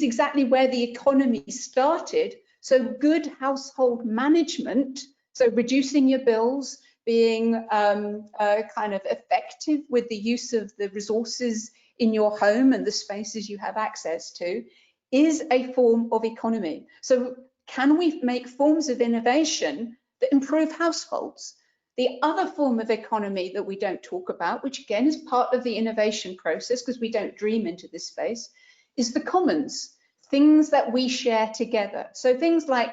exactly where the economy started. So good household management, so reducing your bills, being kind of effective with the use of the resources in your home and the spaces you have access to, is a form of economy. So can we make forms of innovation that improve households? The other form of economy that we don't talk about, which again is part of the innovation process because we don't dream into this space, is the commons, things that we share together. So things like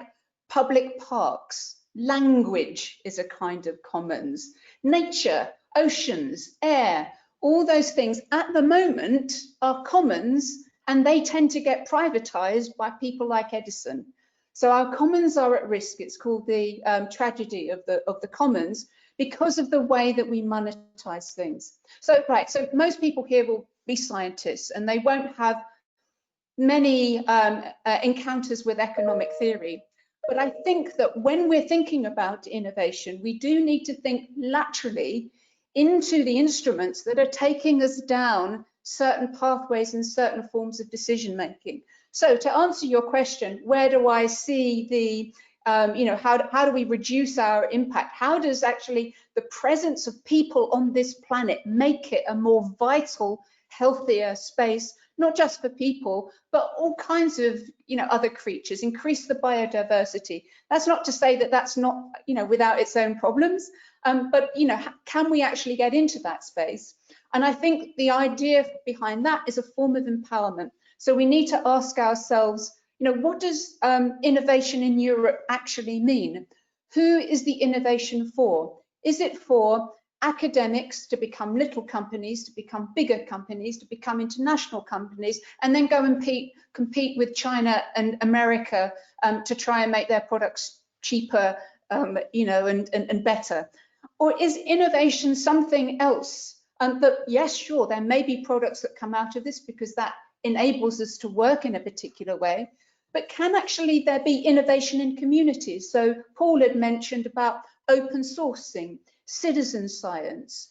public parks, language is a kind of commons, nature, oceans, air, all those things at the moment are commons and they tend to get privatized by people like Edison. So our commons are at risk. It's called the tragedy of the commons, because of the way that we monetize things. So most people here will be scientists, and they won't have many encounters with economic theory. But I think that when we're thinking about innovation, we do need to think laterally into the instruments that are taking us down certain pathways and certain forms of decision making. So to answer your question, where do I see the how do we reduce our impact? How does actually the presence of people on this planet make it a more vital, healthier space, not just for people, but all kinds of other creatures, increase the biodiversity? That's not to say that that's not without its own problems, but can we actually get into that space? And I think the idea behind that is a form of empowerment. So we need to ask ourselves, what does innovation in Europe actually mean? Who is the innovation for? Is it for academics to become little companies, to become bigger companies, to become international companies, and then go and compete with China and America to try and make their products cheaper, and better? Or is innovation something else? That yes, sure, there may be products that come out of this because that enables us to work in a particular way, but can actually there be innovation in communities? So Paul had mentioned about open sourcing, citizen science,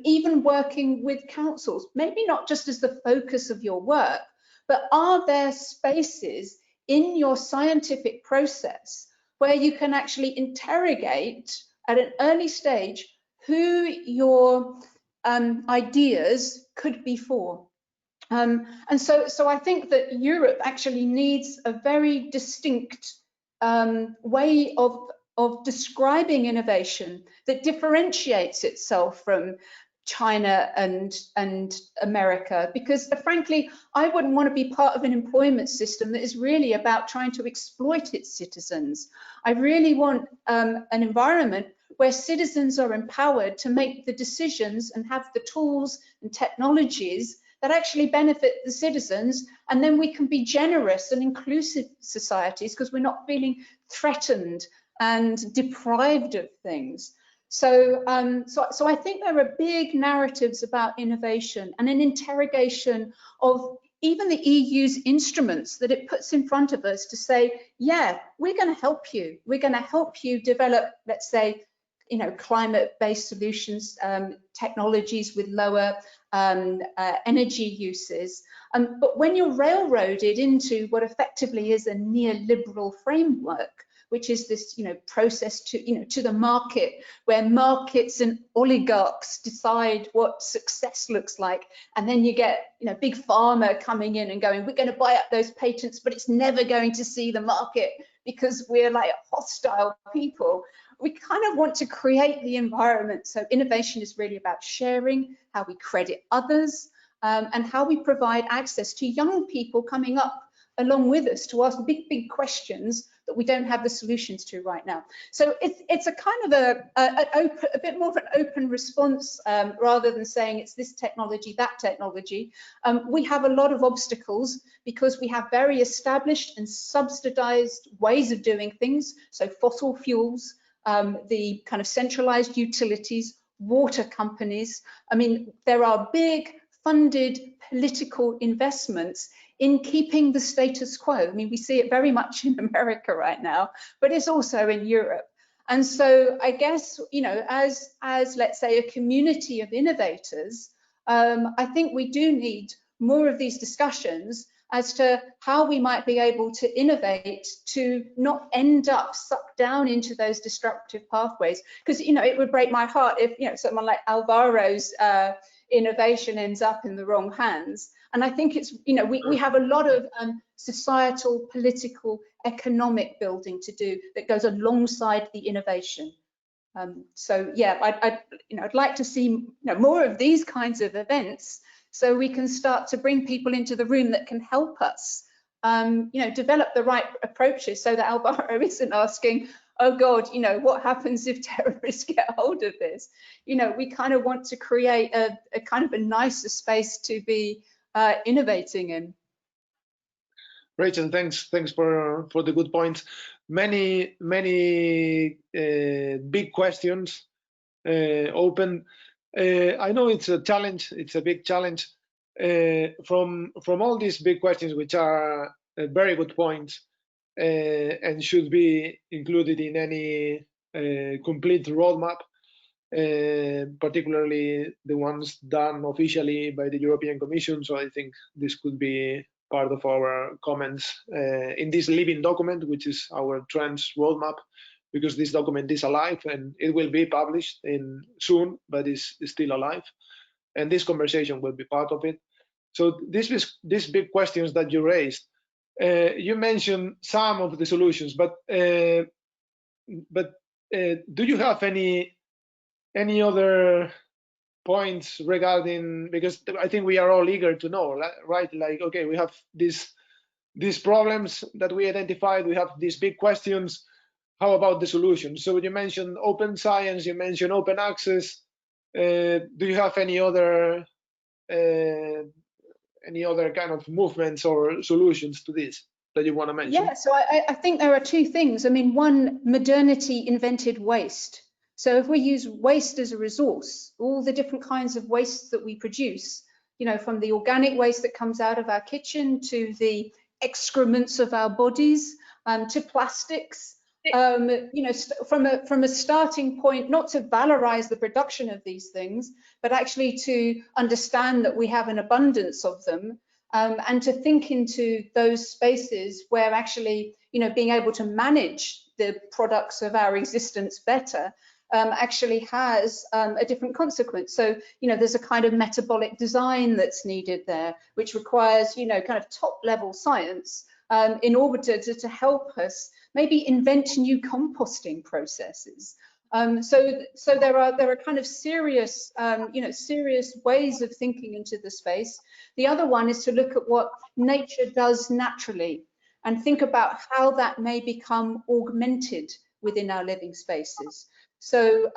even working with councils, maybe not just as the focus of your work, but are there spaces in your scientific process where you can actually interrogate at an early stage who your ideas could be for? And so I think that Europe actually needs a very distinct way of describing innovation that differentiates itself from China and America, because frankly, I wouldn't want to be part of an employment system that is really about trying to exploit its citizens. I really want an environment where citizens are empowered to make the decisions and have the tools and technologies that actually benefit the citizens, and then we can be generous and inclusive societies because we're not feeling threatened and deprived of things. So I think there are big narratives about innovation and an interrogation of even the EU's instruments that it puts in front of us to say, yeah, we're going to help you. We're going to help you develop, let's say, climate-based solutions, technologies with lower energy uses. But when you're railroaded into what effectively is a neoliberal framework, which is this, process to the market, where markets and oligarchs decide what success looks like, and then you get, big pharma coming in and going, we're going to buy up those patents, but it's never going to see the market because we're like hostile people. We kind of want to create the environment. So innovation is really about sharing, how we credit others, and how we provide access to young people coming up along with us to ask big questions that we don't have the solutions to right now. So it's a kind of a bit more of an open response rather than saying it's this technology, that technology. We have a lot of obstacles because we have very established and subsidized ways of doing things. So fossil fuels, the kind of centralized utilities, water companies. I mean, there are big funded political investments in keeping the status quo. I mean, we see it very much in America right now, but it's also in Europe. And so I guess, as let's say a community of innovators, I think we do need more of these discussions as to how we might be able to innovate to not end up sucked down into those destructive pathways. Because, it would break my heart if, someone like Alvaro's innovation ends up in the wrong hands. And I think it's, we have a lot of societal, political, economic building to do that goes alongside the innovation. So yeah, I'd like to see more of these kinds of events, so we can start to bring people into the room that can help us, develop the right approaches, so that Alvaro isn't asking, oh God, what happens if terrorists get hold of this? We kind of want to create a kind of a nicer space to be innovating in. Rachel, thanks for the good points. Many big questions open. I know it's a challenge. It's a big challenge. From all these big questions, which are very good points and should be included in any complete roadmap, particularly the ones done officially by the European Commission. So I think this could be part of our comments in this living document, which is our trans roadmap, because this document is alive and it will be published soon, but is still alive. And this conversation will be part of it. So these big questions that you raised, you mentioned some of the solutions, but do you have any other points regarding, because I think we are all eager to know, right? Like, okay, we have these problems that we identified, we have these big questions. How about the solutions? So you mentioned open science, you mentioned open access. Do you have any other kind of movements or solutions to this that you want to mention? Yeah, so I think there are two things. I mean, one, modernity invented waste. So if we use waste as a resource, all the different kinds of wastes that we produce, you know, from the organic waste that comes out of our kitchen to the excrements of our bodies, to plastics, you know, from a starting point, not to valorize the production of these things, but actually to understand that we have an abundance of them, and to think into those spaces where actually, you know, being able to manage the products of our existence better actually has a different consequence. So, you know, there's a kind of metabolic design that's needed there, which requires, you know, kind of top level science in order to help us maybe invent new composting processes. So there are kind of serious, you know, serious ways of thinking into the space. The other one is to look at what nature does naturally and think about how that may become augmented within our living spaces. So,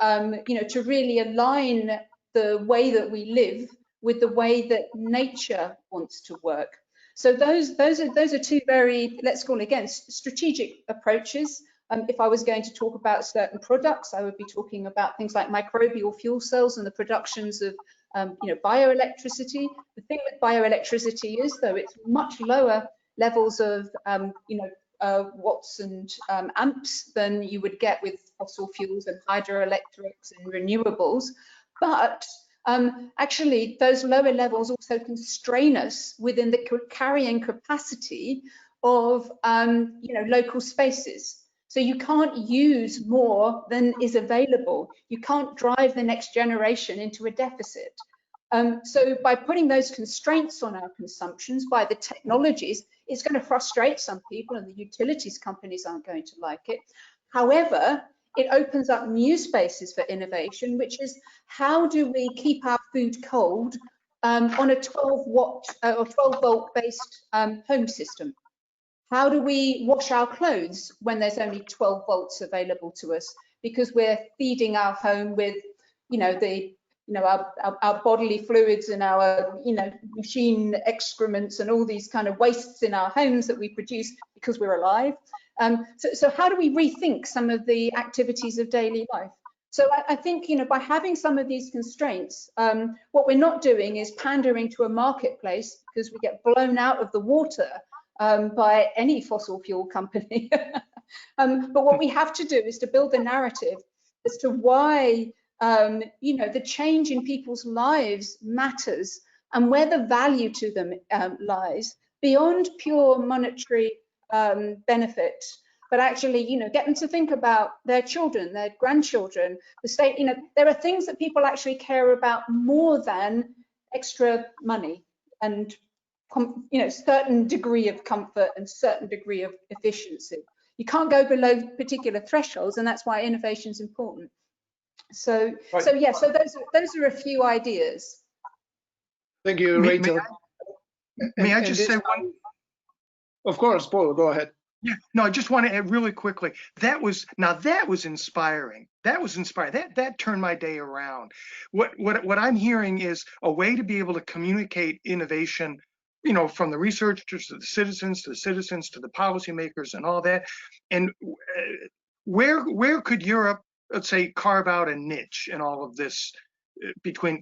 you know, to really align the way that we live with the way that nature wants to work. So those are two very, let's call it again, strategic approaches. If I was going to talk about certain products, I would be talking about things like microbial fuel cells and the productions of, you know, bioelectricity. The thing with bioelectricity is, though, it's much lower levels of, you know, watts and amps than you would get with fossil fuels and hydroelectrics and renewables. But actually, those lower levels also constrain us within the carrying capacity of, you know, local spaces. So you can't use more than is available. You can't drive the next generation into a deficit. So by putting those constraints on our consumptions by the technologies, it's going to frustrate some people, and the utilities companies aren't going to like it. However, it opens up new spaces for innovation, which is how do we keep our food cold on a 12-watt or 12-volt based home system? How do we wash our clothes when there's only 12 volts available to us because we're feeding our home with, you know, our bodily fluids and our, you know, machine excrements and all these kind of wastes in our homes that we produce because we're alive. So how do we rethink some of the activities of daily life? So I think, you know, by having some of these constraints, what we're not doing is pandering to a marketplace because we get blown out of the water by any fossil fuel company. But what we have to do is to build a narrative as to why, you know, the change in people's lives matters and where the value to them lies beyond pure monetary benefit, but actually, you know, get them to think about their children, their grandchildren, the state. You know, there are things that people actually care about more than extra money and, you know, certain degree of comfort and certain degree of efficiency. You can't go below particular thresholds, and that's why innovation is important. So, right. So yeah, so those are a few ideas. Thank you, Rachel. May I just say one? Of course, Paul, go ahead. Yeah, no, I just want to add really quickly. That was inspiring. That turned my day around. What I'm hearing is a way to be able to communicate innovation, you know, from the researchers to the citizens, to the policymakers, and all that. And where could Europe, let's say, carve out a niche in all of this?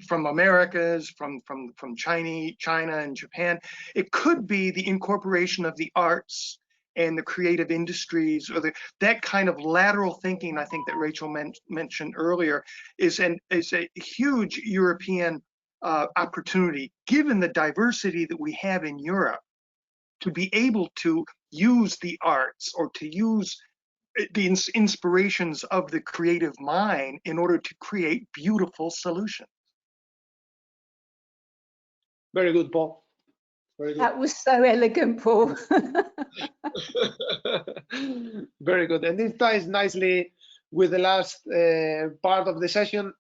From Americas, from China and Japan, it could be the incorporation of the arts and the creative industries, or that kind of lateral thinking. I think that Rachel mentioned earlier is a huge European opportunity, given the diversity that we have in Europe, to be able to use the arts or to use the inspirations of the creative mind in order to create beautiful solutions. Very good, Paul. Very good. That was so elegant, Paul. Very good. And this ties nicely with the last part of the session.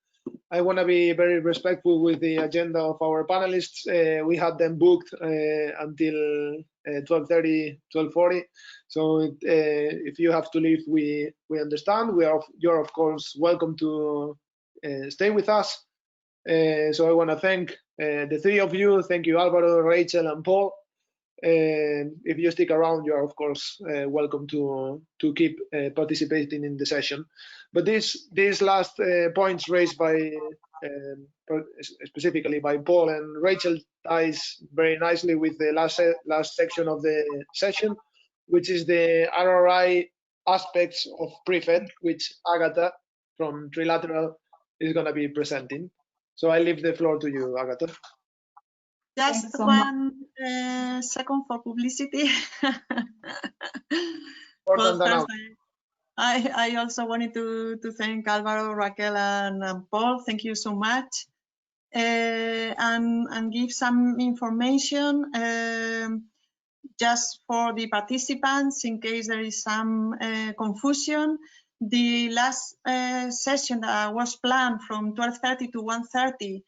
I want to be very respectful with the agenda of our panelists. We had them booked until 12:30, 12:40. So if you have to leave, we understand. You're of course welcome to stay with us. So I want to thank the three of you. Thank you, Alvaro, Rachel, and Paul. If you stick around, you are of course welcome to keep participating in the session. But these last points raised by specifically by Paul and Rachel ties very nicely with the last section of the session, which is the RRI aspects of PREFET, which Agatha from Trilateral is going to be presenting. So I leave the floor to you, Agatha. Just one second for publicity. Well, first, I also wanted to thank Alvaro, Raquel, and Paul. Thank you so much. And give some information just for the participants in case there is some confusion. The last session that was planned from 12:30 to 1:30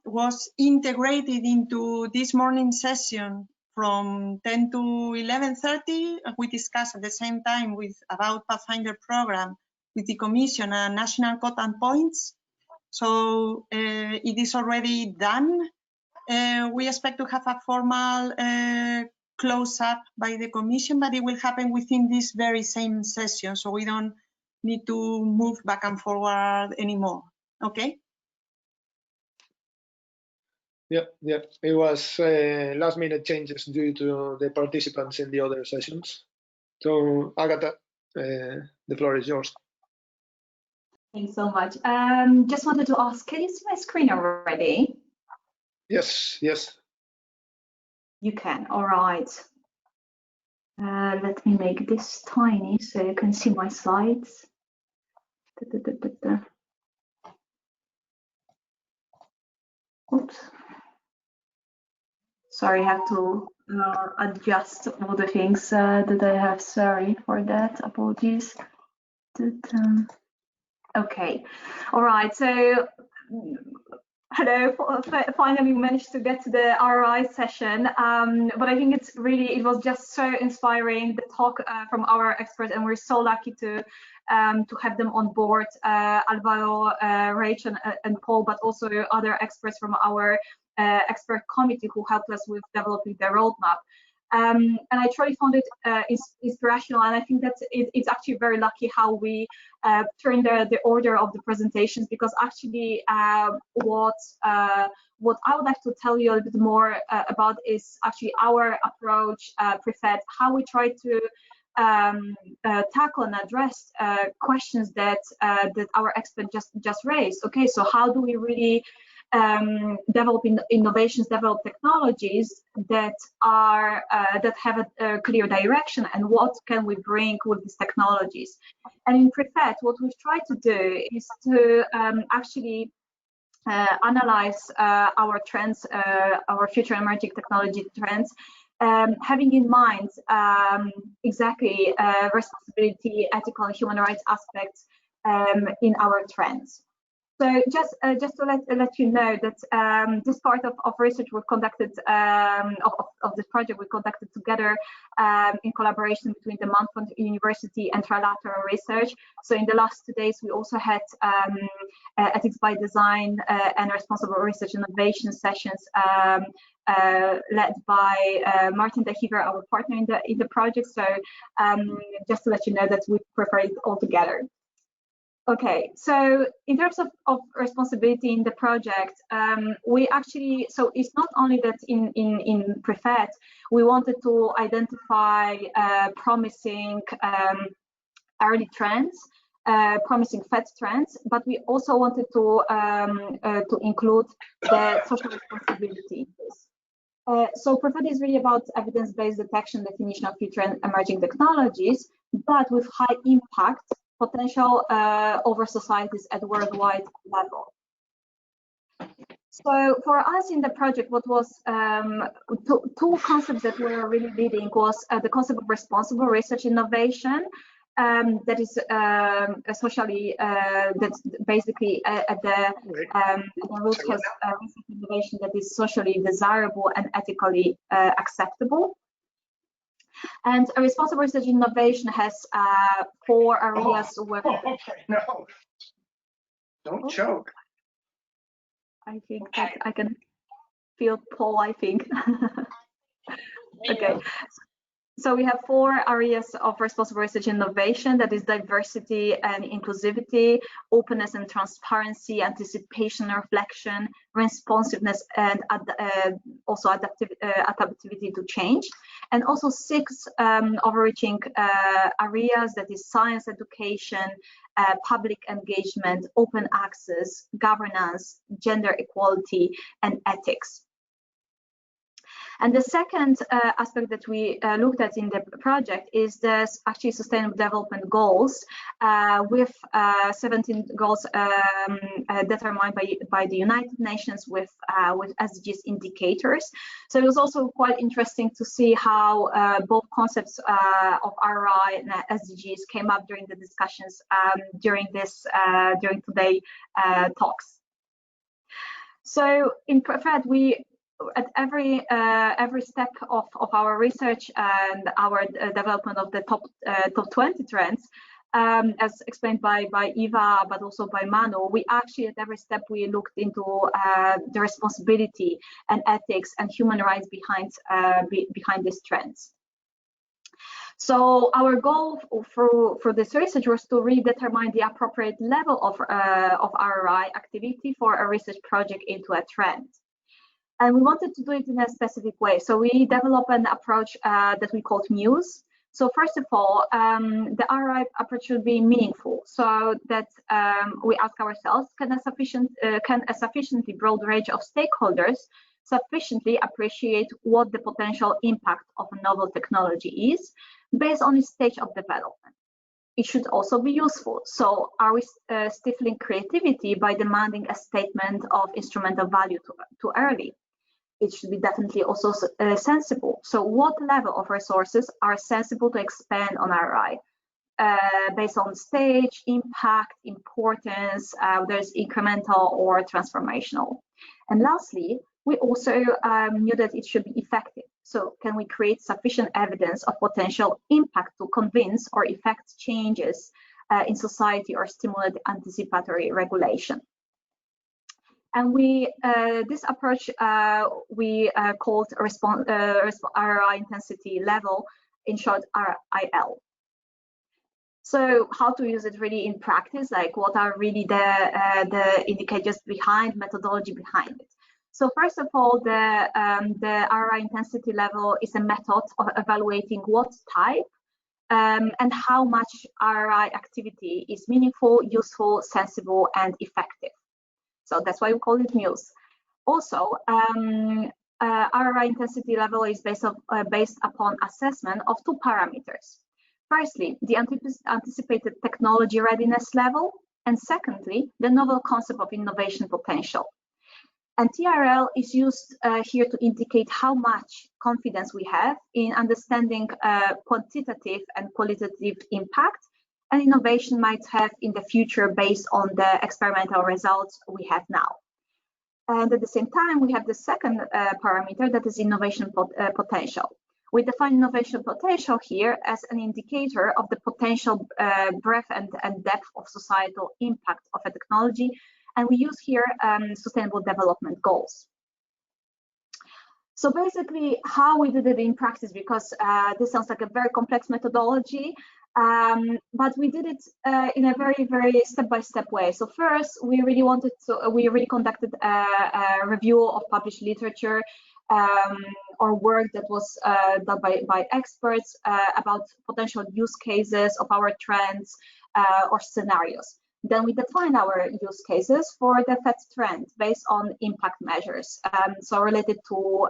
was integrated into this morning session from 10 to 11:30. We discussed at the same time about Pathfinder program with the Commission and national cut-off points. So it is already done. We expect to have a formal close-up by the Commission, but it will happen within this very same session. So we don't need to move back and forward anymore. Okay? Yeah. It was last-minute changes due to the participants in the other sessions. So, Agatha, the floor is yours. Thanks so much. Just wanted to ask, can you see my screen already? Yes. You can. All right. Let me make this tiny so you can see my slides. Oops. Sorry, I have to adjust all the things that I have. Sorry for that. Apologies. Okay. All right. So, hello. Finally, we managed to get to the RRI session. But I think it was just so inspiring, the talk from our experts, and we're so lucky to have them on board, Alvaro, Rachel, and Paul, but also other experts from our expert committee who helped us with developing the roadmap. And I truly found it inspirational, and I think that it's actually very lucky how we turned the order of the presentations, because actually what I would like to tell you a little bit more about is actually our approach, PREFET, how we try to tackle and address questions that our expert just raised. Okay, so how do we really develop innovations, develop technologies that are that have a clear direction, and what can we bring with these technologies? And in PREFET, what we've tried to do is to actually analyze our trends, our future emerging technology trends, having in mind exactly responsibility, ethical, and human rights aspects in our trends. So just to let you know that this part of research we conducted of this project we conducted together in collaboration between the Montfort University and Trilateral Research. So in the last 2 days we also had ethics by design and responsible research innovation sessions led by Martin de Hever, our partner in the project. So just to let you know that we prefer it all together. Okay, so in terms of responsibility in the project, we actually, so it's not only that in PREFET, we wanted to identify promising early trends, promising FET trends, but we also wanted to include the social responsibility in this. So PREFET is really about evidence-based detection, definition of future and emerging technologies, but with high impact potential over societies at worldwide level. So for us in the project, what was two concepts that were really leading was the concept of responsible research innovation, that is socially, that's basically at the root has research innovation that is socially desirable and ethically acceptable. And a responsible research innovation has 4 areas where. Okay, no, don't choke. I think that I can feel Paul, I think. Okay. So we have 4 areas of responsible research innovation, that is diversity and inclusivity, openness and transparency, anticipation and reflection, responsiveness, and also adaptivity to change. And also 6 overreaching areas, that is science education, public engagement, open access, governance, gender equality, and ethics. And the second aspect that we looked at in the project is the actually sustainable development goals, with 17 goals determined by the United Nations with SDGs indicators. So it was also quite interesting to see how both concepts of RI and SDGs came up during the discussions during today talks. So in PREFET, we at every step of our research and our development of the top 20 trends, as explained by Eva, but also by Manu, we actually at every step we looked into the responsibility and ethics and human rights behind these trends. So our goal for this research was to redetermine the appropriate level of RI activity for a research project into a trend. And we wanted to do it in a specific way. So we developed an approach that we called Muse. So first of all, the RI approach should be meaningful, so that we ask ourselves, can a sufficiently broad range of stakeholders sufficiently appreciate what the potential impact of a novel technology is based on its stage of development? It should also be useful. So are we stifling creativity by demanding a statement of instrumental value too early? It should be definitely also sensible. So what level of resources are sensible to expand on RI based on stage, impact, importance, whether it's incremental or transformational? And lastly, we also knew that it should be effective. So can we create sufficient evidence of potential impact to convince or effect changes in society or stimulate anticipatory regulation? And this approach we called RI intensity level, in short RIL. So how to use it really in practice, like what are really the indicators behind, methodology behind it. So first of all, the RI intensity level is a method of evaluating what type and how much RI activity is meaningful, useful, sensible, and effective. So that's why we call it Muse. Also, RI intensity level is based upon assessment of 2 parameters. Firstly, the anticipated technology readiness level, and secondly, the novel concept of innovation potential. And TRL is used here to indicate how much confidence we have in understanding quantitative and qualitative impact and innovation might have in the future based on the experimental results we have now. And at the same time, we have the second parameter, that is innovation potential. We define innovation potential here as an indicator of the potential breadth and depth of societal impact of a technology, and we use here sustainable development goals. So basically, how we did it in practice, because this sounds like a very complex methodology, but we did it in a very, very step-by-step way. So first, we really conducted a review of published literature or work that was done by experts about potential use cases of our trends or scenarios. Then we define our use cases for the FET trend based on impact measures, so related to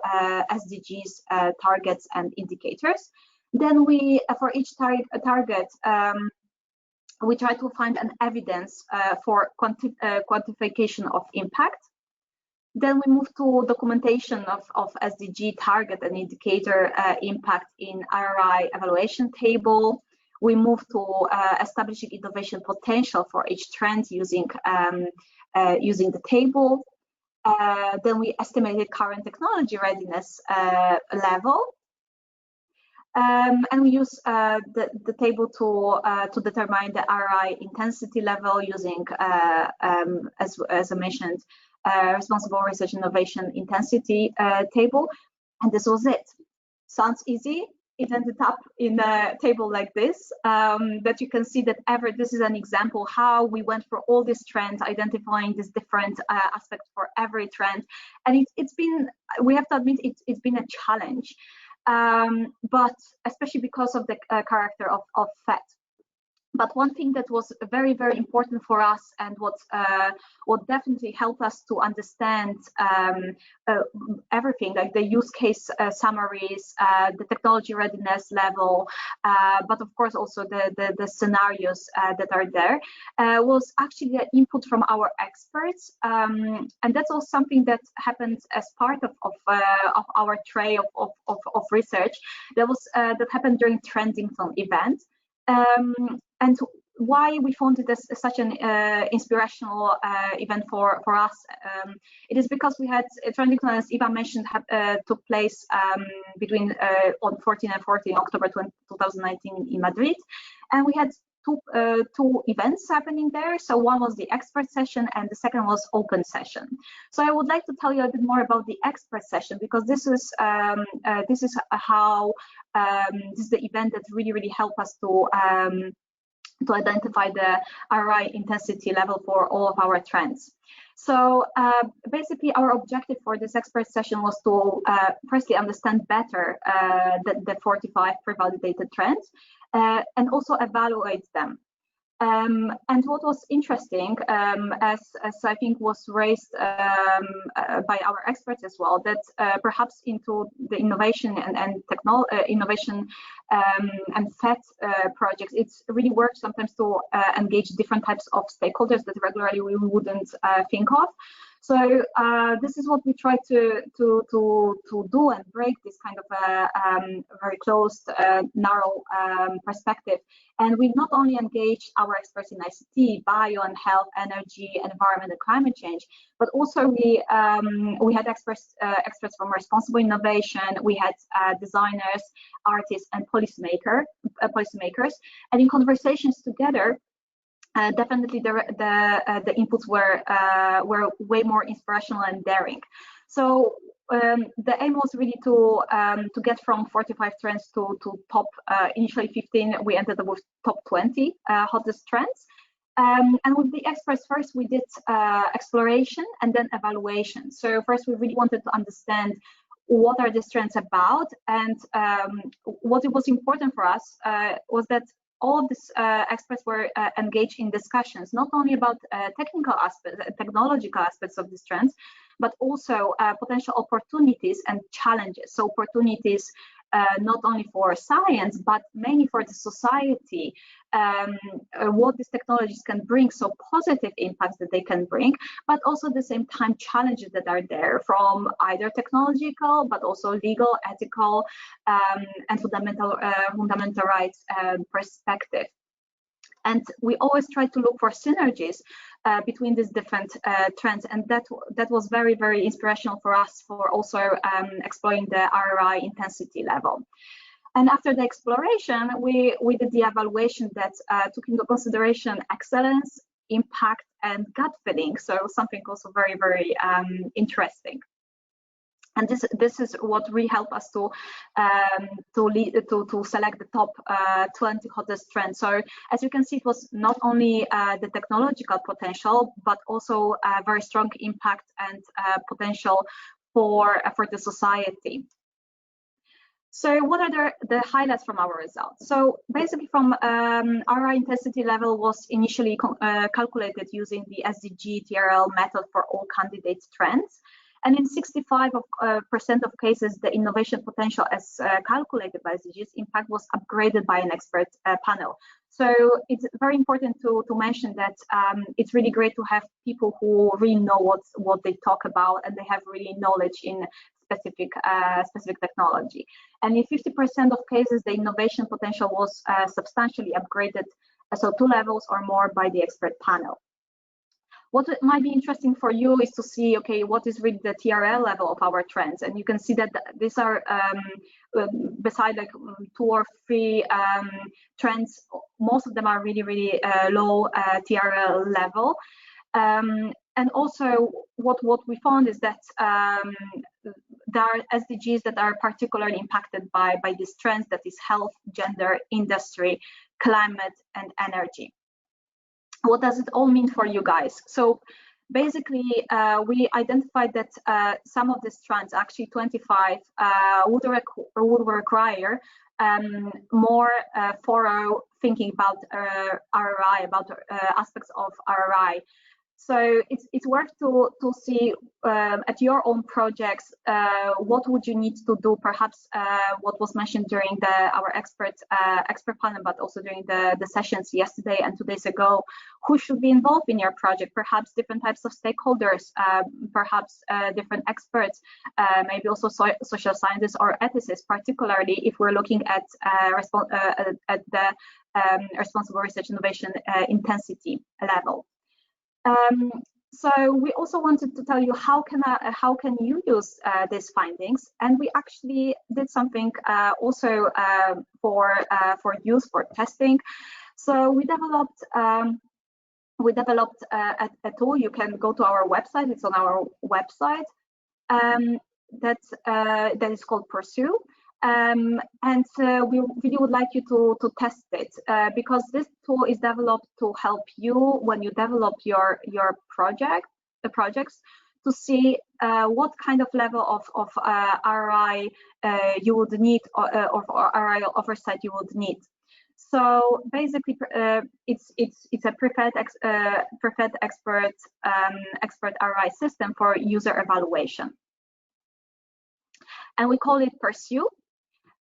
SDGs targets and indicators. Then we, for each target, we try to find an evidence for quantification of impact. Then we move to documentation of SDG target and indicator impact in RRI evaluation table. We move to establishing innovation potential for each trend using the table. Then we estimated current technology readiness level. And we use the table to determine the RI intensity level using, as I mentioned, responsible research innovation intensity table. And this was it. Sounds easy. It ended up in a table like this, that you can see that this is an example how we went for all these trends, identifying these different aspects for every trend. And it's been, we have to admit, it's been a challenge. But especially because of the character of FET. But one thing that was very, very important for us, and what definitely helped us to understand everything, like the use case summaries, the technology readiness level, but of course also the scenarios that are there, was actually the input from our experts, and that's also something that happened as part of our tray of research that happened during Trendington event. And why we found it as such an inspirational event for us, it is because we had Trendington, as Eva mentioned, took place between on 14 and 14 October 2019 in Madrid, and we had two events happening there. So one was the expert session and the second was open session. So I would like to tell you a bit more about the expert session, because this is how this is the event that really helped us to identify the RI intensity level for all of our trends. So basically our objective for this expert session was to firstly understand better the 45 pre-validated trends and also evaluate them. And what was interesting, as I think was raised by our experts as well, that perhaps into the innovation and innovation and FET projects, it's really works sometimes to engage different types of stakeholders that regularly we wouldn't think of. So this is what we try to do and break this kind of very closed, narrow perspective. And we not only engage our experts in ICT, bio and health, energy, environment, and climate change, but also we had experts from responsible innovation. We had designers, artists, and policymakers. And in conversations together, definitely the inputs were way more inspirational and daring. So the aim was really to get from 45 trends to top initially 15. We ended up with top 20 hottest trends. And with the experts, first we did exploration and then evaluation. So first we really wanted to understand what are these trends about, and what it was important for us was that all of these experts were engaged in discussions, not only about technical aspects, technological aspects of these trends, but also potential opportunities and challenges. So opportunities not only for science, but mainly for the society, what these technologies can bring, so positive impacts that they can bring, but also at the same time challenges that are there from either technological, but also legal, ethical, and fundamental rights perspective. And we always try to look for synergies between these different trends, and that was very, very inspirational for us for also exploring the ROI intensity level. And after the exploration, we did the evaluation that took into consideration excellence, impact, and gut feeling. So something also very, very interesting. And this is what really helped us to select the top 20 hottest trends. So as you can see, it was not only the technological potential, but also a very strong impact and potential for the society. So what are the highlights from our results? So basically from ROI intensity level was initially calculated using the SDG TRL method for all candidate trends. And in 65% of cases, the innovation potential as calculated by SDGs impact was upgraded by an expert panel. So it's very important to mention that it's really great to have people who really know what they talk about, and they have really knowledge in specific technology. And in 50% of cases, the innovation potential was substantially upgraded, so 2 levels or more by the expert panel. What might be interesting for you is to see, okay, what is really the TRL level of our trends? And you can see that these are, beside like 2 or 3 trends, most of them are really, really low TRL level. And also what we found is that there are SDGs that are particularly impacted by these trends, that is health, gender, industry, climate, and energy. What does it all mean for you guys? So basically, we identified that some of these trends, actually 25, would require more thorough thinking about ROI, about aspects of ROI. So it's worth to see at your own projects, what would you need to do, perhaps what was mentioned during our expert panel, but also during the sessions yesterday and 2 days ago. Who should be involved in your project? Perhaps different types of stakeholders, perhaps different experts, maybe also social scientists or ethicists, particularly if we're looking at the responsible research innovation intensity level. So we also wanted to tell you how can you use these findings, and we actually did something also for use for testing. So we developed a tool. You can go to our website. It's on our website. That is called Pursue. And we really would like you to test it because this tool is developed to help you when you develop your projects to see what kind of level of ROI you would need or ROI oversight you would need. So basically, it's a PREFET expert ROI system for user evaluation, and we call it Pursue.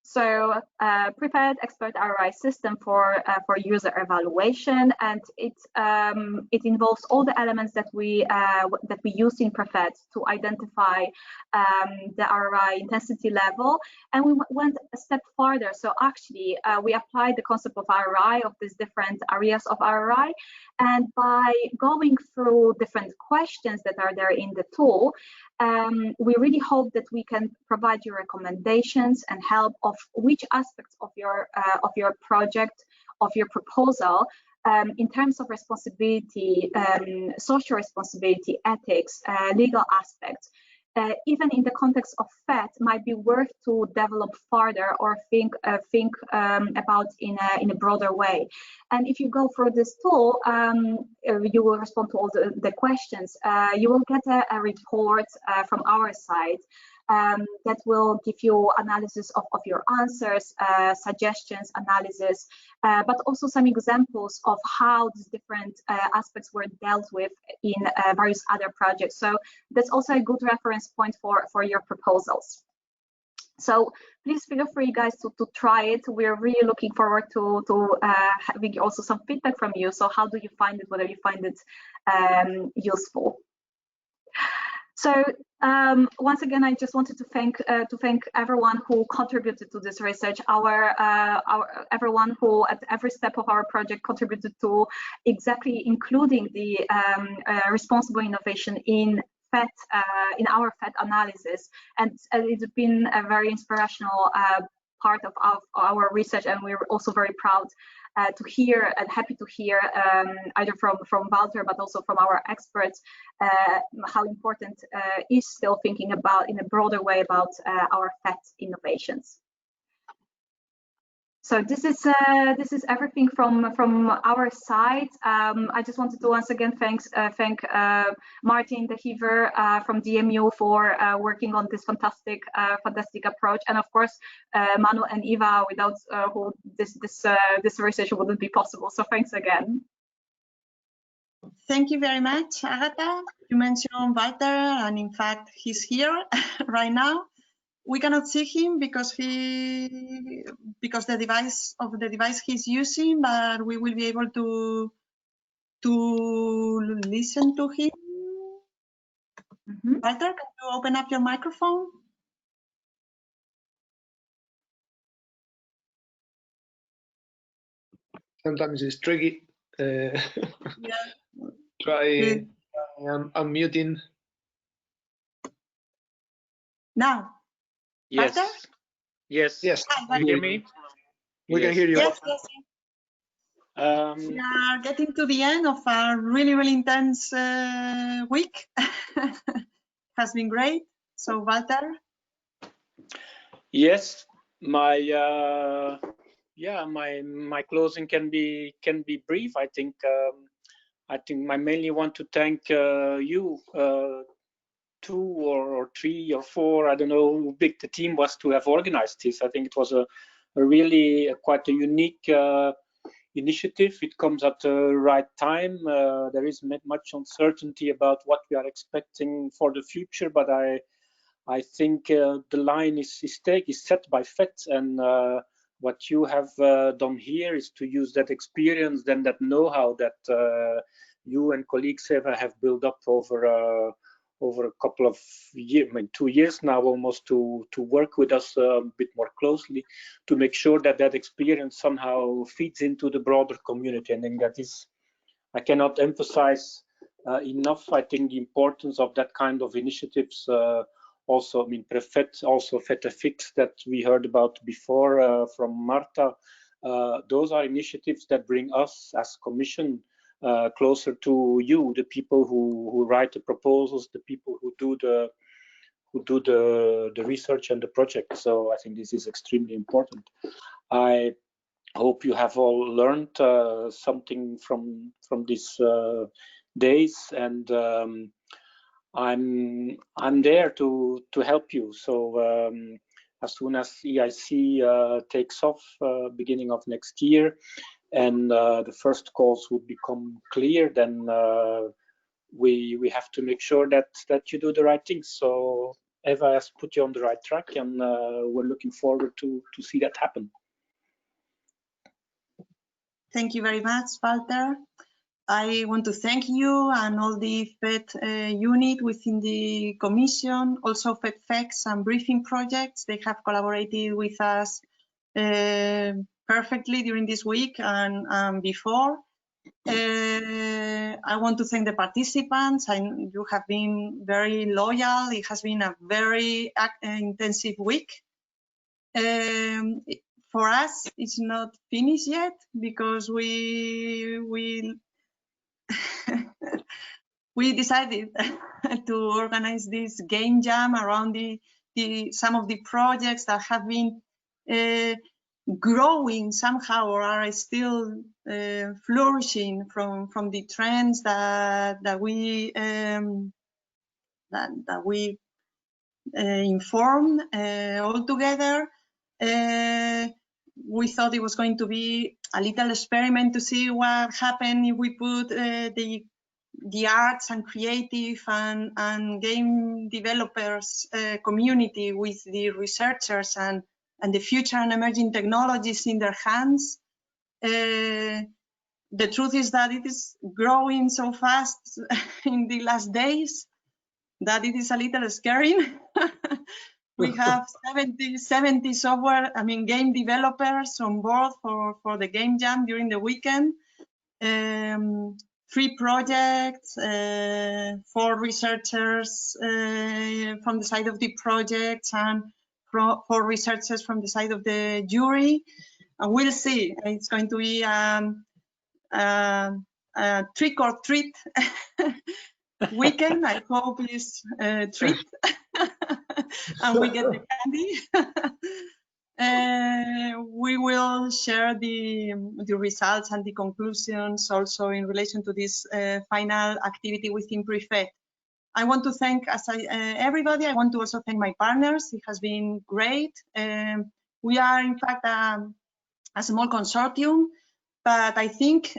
So PREFET expert ROI system for user evaluation, and it involves all the elements that we use in PREFET to identify the ROI intensity level, and we went a step further. So actually, we applied the concept of ROI of these different areas of ROI, and by going through different questions that are there in the tool, we really hope that we can provide you recommendations and help of which aspects of your project, of your proposal, in terms of responsibility, social responsibility, ethics, legal aspects, even in the context of FET, might be worth to develop further or think about in a broader way. And if you go through this tool, you will respond to all the questions. You will get a report from our side that will give you analysis of your answers, suggestions, analysis, but also some examples of how these different aspects were dealt with in various other projects. So that's also a good reference point for your proposals. So please feel free, guys, to try it. We're really looking forward to having also some feedback from you. So how do you find it, whether you find it useful? So once again, I just wanted to thank everyone who contributed to this research, everyone who at every step of our project contributed to exactly including the responsible innovation in PHET, in our PHET analysis, and it's been a very inspirational part of our research, and we're also very proud to hear and happy to hear either from Walter but also from our experts how important is still thinking about in a broader way about our PHET innovations. So this is everything from our side. I just wanted to once again thank Martin de Heever from DMU for working on this fantastic approach, and of course Manu and Eva, without who this research wouldn't be possible. So thanks again. Thank you very much, Agatha. You mentioned Walter, and in fact he's here right now. We cannot see him because the device he's using, but we will be able to listen to him. Walter, can you open up your microphone? Sometimes it's tricky. Yeah. Try unmuting. Now. Yes. Walter? Yes. Yes. Hi, You hear me? We can hear you. Yes, yes. We are getting to the end of a really intense week. Has been great. So Walter? Yes, my my closing can be brief. I think I mainly want to thank you, 2 or 3 or 4, I don't know how big the team was to have organized this. I think it was a really quite a unique initiative. It comes at the right time. There is much uncertainty about what we are expecting for the future, but I think the line is set by PHET, and what you have done here is to use that experience, then that know-how that you and colleagues have built up over a couple of years, I mean 2 years now almost, to work with us a bit more closely to make sure that that experience somehow feeds into the broader community. And I think that is, I cannot emphasize enough, I think, the importance of that kind of initiatives. Also, I mean, PREFET, also PHET that we heard about before from Marta. Those are initiatives that bring us as Commission closer to you, the people who write the proposals, the people who do the research and the project. So I think this is extremely important. I hope you have all learned something from these days, and I'm there to help you. So as soon as EIC takes off beginning of next year, and the first calls would become clear, then we have to make sure that you do the right things. So Eva has put you on the right track, and we're looking forward to see that happen. Thank you very much, Walter. I want to thank you and all the PHET unit within the Commission, also PHET-FEX and briefing projects. They have collaborated with us perfectly during this week and before. I want to thank the participants, and you have been very loyal. It has been a very intensive week. For us, it's not finished yet because we decided to organize this game jam around some of the projects that have been growing somehow or are still flourishing from the trends that we informed all together. We thought it was going to be a little experiment to see what happened if we put the arts and creative and game developers community with the researchers and the future and emerging technologies in their hands. The truth is that it is growing so fast in the last days that it is a little scary. We have 70 software, game developers on board for the game jam during the weekend. 3 projects, 4 researchers from the side of the projects, and 4 researchers from the side of the jury. And we'll see. It's going to be a trick or treat weekend. I hope it's treat and we get the candy. We will share the results and the conclusions also in relation to this final activity within PREFET. I want to thank everybody. I want to also thank my partners. It has been great. We are in fact a small consortium, but I think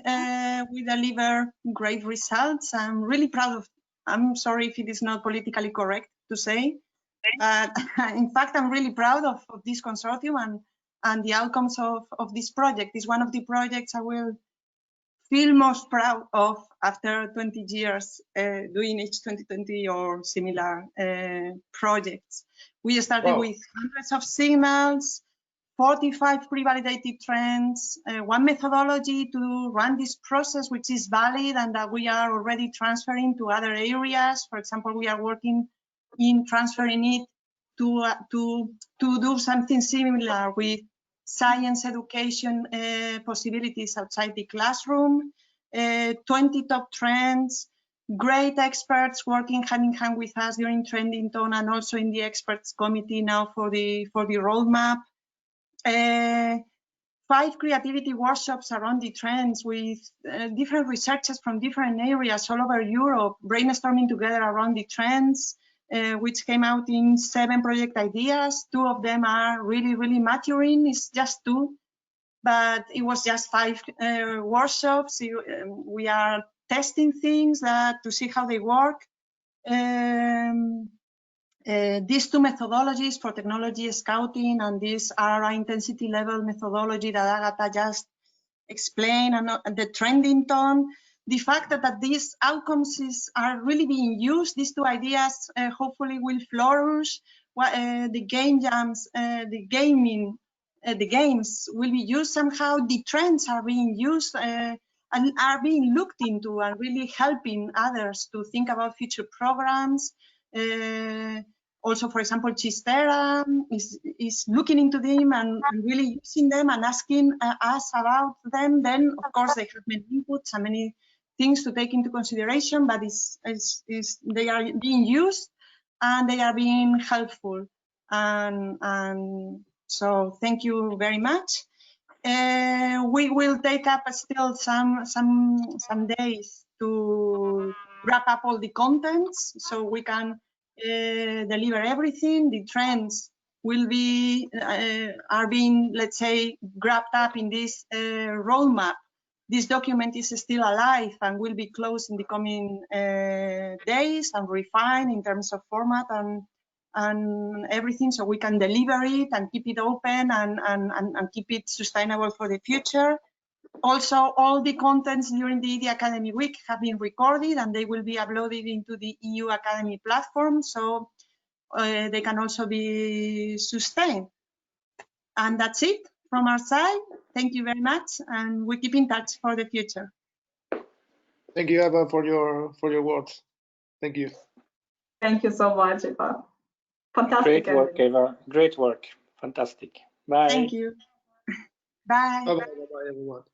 we deliver great results. I'm really proud of. I'm sorry if it is not politically correct to say, but in fact, I'm really proud of this consortium and the outcomes of this project. It's one of the projects I will feel most proud of after 20 years doing H2020 or similar projects. We started with hundreds of signals, 45 pre-validated trends, 1 methodology to run this process, which is valid and that we are already transferring to other areas. For example, we are working in transferring it to do something similar with science education possibilities outside the classroom. 20 top trends, great experts working hand in hand with us during Trendington and also in the experts committee now for the roadmap. 5 creativity workshops around the trends with different researchers from different areas all over Europe, brainstorming together around the trends, which came out in 7 project ideas. 2 of them are really maturing. It's just 2, but it was just 5 workshops. We are testing things to see how they work. These 2 methodologies for technology scouting and this RRI intensity level methodology that Agatha just explained, and the Trendington, the fact that these outcomes are really being used, these 2 ideas hopefully will flourish. The game jams, the games will be used somehow. The trends are being used and are being looked into and really helping others to think about future programs. Also, for example, Chistera is looking into them and really using them and asking us about them. Then, of course, they have many inputs and many things to take into consideration, but they are being used and they are being helpful. And so, thank you very much. We will take up still some days to wrap up all the contents so we can deliver everything. The trends will be are being, let's say, grabbed up in this roadmap. This document is still alive and will be closed in the coming days and refined in terms of format and everything, so we can deliver it and keep it open and keep it sustainable for the future. Also, all the contents during the ED Academy Week have been recorded and they will be uploaded into the EU Academy platform, so they can also be sustained. And that's it from our side. Thank you very much, and we keep in touch for the future. Thank you, Eva, for your words. Thank you. Thank you so much, Eva. Fantastic. Great work, Eva. Great work. Fantastic. Bye. Thank you. Bye. Bye-bye, everyone.